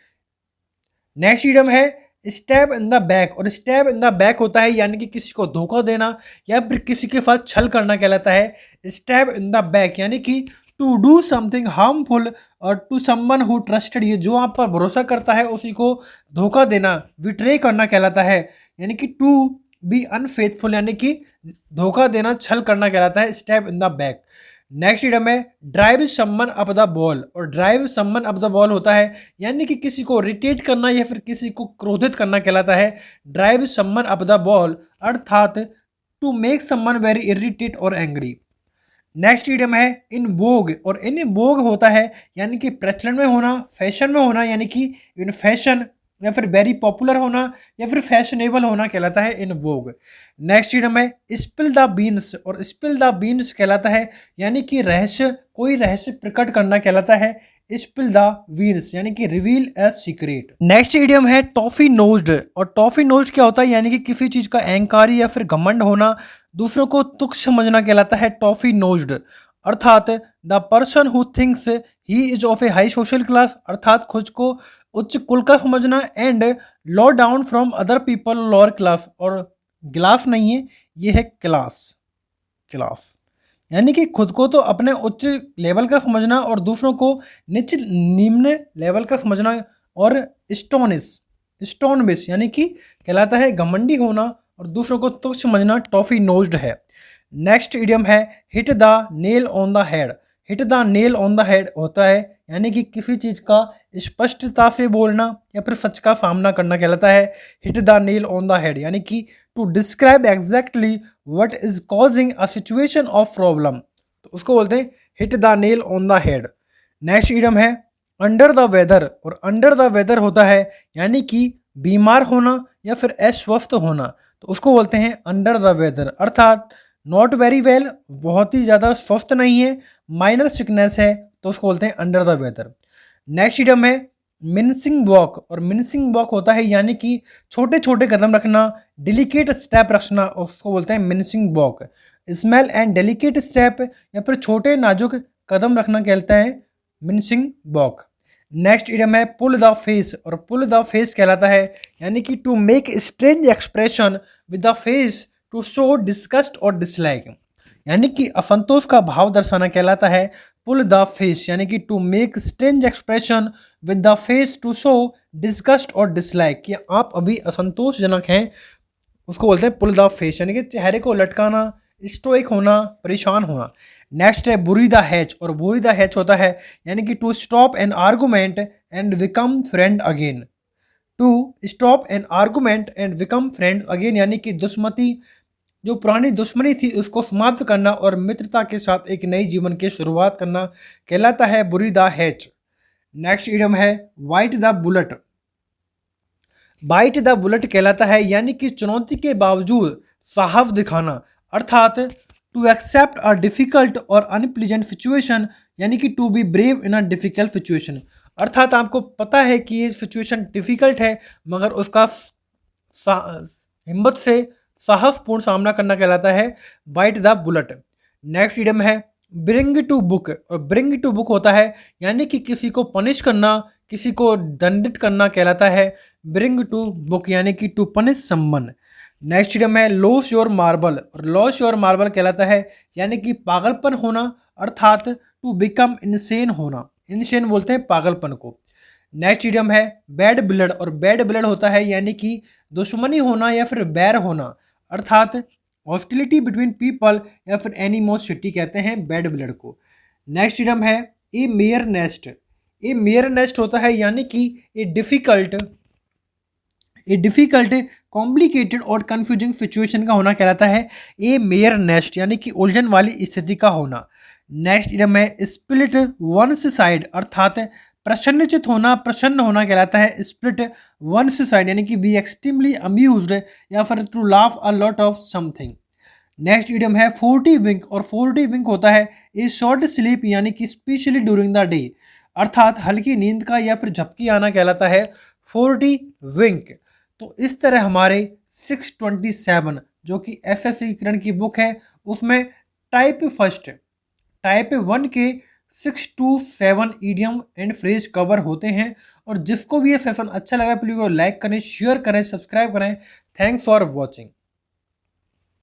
Next idiom है स्टैब इन द बैक, और स्टैब इन द बैक होता है यानी कि किसी को धोखा देना या फिर किसी के साथ छल करना कहलाता है स्टैब इन द बैक, यानी कि टू डू समथिंग हार्मफुल और टू समवन हु ट्रस्टेड, ये जो आप पर भरोसा करता है उसी को धोखा देना विट्रे करना कहलाता है, यानी कि टू बी अनफेथफुल यानी कि धोखा देना छल करना कहलाता है stab in the back. Next idiom है drive someone up the ball, और drive someone up the ball होता है यानी कि किसी को इरिटेट करना या फिर किसी को क्रोधित करना कहलाता है drive someone up the wall, अर्थात to make someone very irritate और एंग्री। नेक्स्ट इडियम है इन वोग, और इन वोग होता है यानी कि प्रचलन में होना, फैशन में होना, यानी कि इन फैशन या फिर वेरी पॉपुलर होना या फिर फैशनेबल होना कहलाता है इन वोग। नेक्स्ट इडियम है स्पिल द बीन्स, और स्पिल द बीन्स कहलाता है यानी कि रहस्य, कोई रहस्य प्रकट करना कहलाता है स्पिल द बीन्स, यानी कि reveal a secret. Next idiom है टॉफी नोज्ड, और टॉफी नोज्ड क्या होता है यानी कि किसी चीज का अहंकारी या फिर घमंड होना, दूसरों को तुच्छ समझना कहलाता है टॉफी नोज्ड, अर्थात the person who thinks he is of A high social class, अर्थात खुद को उच्च कुल का समझना, and low down from other people lower class, और ग्लास नहीं है ये है क्लास, क्लास यानी कि खुद को तो अपने उच्च लेवल का समझना और दूसरों को निम्न लेवल का समझना, और स्टोनबिश यानी कि कहलाता है घमंडी होना और दूसरों को तुच्छ समझना टॉफी नोज्ड है। नेक्स्ट इडियम है hit the nail on the head, hit the nail on the head होता है यानी कि किसी चीज़ का स्पष्टता से बोलना या फिर सच का सामना करना कहलाता है hit the nail on the head, यानी कि to describe exactly what is causing a situation of problem, तो उसको बोलते हैं hit the nail on the head. Next idiom है अंडर द वेदर, और अंडर द वेदर होता है यानी कि बीमार होना या फिर अस्वस्थ होना, तो उसको बोलते हैं अंडर द वेदर, अर्थात नॉट वेरी वेल बहुत ही ज़्यादा स्वस्थ नहीं है, माइनर सिकनेस है तो उसको बोलते हैं under the weather. Next idiom है मिनसिंग वॉक, और मिनसिंग वॉक होता है यानी कि छोटे छोटे कदम रखना, डिलिकेट स्टेप रखना, उसको बोलते हैं mincing walk. Small and delicate step या फिर छोटे नाजुक कदम रखना कहलाता है मिनसिंग वॉक। नेक्स्ट इडियम है पुल द फेस, और पुल द फेस कहलाता है यानी कि to make strange expression with the face to show disgust और डिसलाइक, यानी कि असंतोष का भाव दर्शाना कहलाता है पुल द फेस, यानी कि to make strange expression with the face to show disgust और डिसलाइक, कि आप अभी असंतोषजनक हैं, उसको बोलते हैं पुल द फेस, यानी कि चेहरे को लटकाना, स्टोइक होना, परेशान होना। नेक्स्ट है बुरी द हैच, और बुरी द हैच होता है यानी कि to stop an argument and become friend again, to stop an argument and become friend again, यानी कि दुश्मनी, जो पुरानी दुश्मनी थी उसको समाप्त करना और मित्रता के साथ एक नई जीवन की शुरुआत करना कहलाता है bury the hatch. Next idiom है bite the bullet. Bite the bullet कहलाता है यानी कि चुनौती के बावजूद साहस दिखाना, अर्थात टू एक्सेप्ट अ डिफिकल्ट और अनप्लीजेंट सिचुएशन, यानी कि to be brave in a difficult situation, अर्थात आपको पता है कि ये सिचुएशन डिफिकल्ट है मगर उसका हिम्मत से साहसपूर्ण सामना करना कहलाता है bite the bullet. Next idiom है ब्रिंग टू बुक, और ब्रिंग टू बुक होता है यानी कि किसी को पनिश करना, किसी को दंडित करना कहलाता है ब्रिंग टू बुक, यानी कि to punish someone. Next idiom है लॉस योर मार्बल, और लॉस योर मार्बल कहलाता है यानी कि पागलपन होना, अर्थात टू बिकम इनसेन होना, इनसेन बोलते हैं पागलपन को। नेक्स्ट इडियम है बैड ब्लड, और बैड ब्लड होता है यानी कि दुश्मनी होना या फिर बैर होना, अर्थात हॉस्टिलिटी बिटवीन पीपल या फिर एनिमोसिटी कहते हैं बैड ब्लड को। नेक्स्ट इडियम है a mare nest, a mare nest होता है यानी कि ए डिफिकल्ट कॉम्प्लिकेटेड और कंफ्यूजिंग सिचुएशन का होना कहलाता है ए मेयर नेस्ट, यानी कि उलझन वाली स्थिति का होना। नेक्स्ट इडियम है स्प्लिट वंस साइड, अर्थात प्रसन्नचित होना, प्रसन्न होना कहलाता है स्प्लिट वंस साइड, यानी कि बी एक्सट्रीमली अम्यूज्ड या फिर to laugh a lot of something. Next idiom है 40 विंक, और 40 विंक होता है ए शॉर्ट स्लीप, यानी कि स्पेशली ड्यूरिंग द डे, अर्थात हल्की नींद का या फिर झपकी आना कहलाता है 40 विंक। तो इस तरह हमारे 627 जो कि एसएससी किरण की बुक है उसमें टाइप 1 के 6 to 7 idiom and phrase cover होते हैं। और जिसको भी ये सेशन अच्छा लगा प्लीज लाइक करें, शेयर करें, सब्सक्राइब करें। Thanks for watching.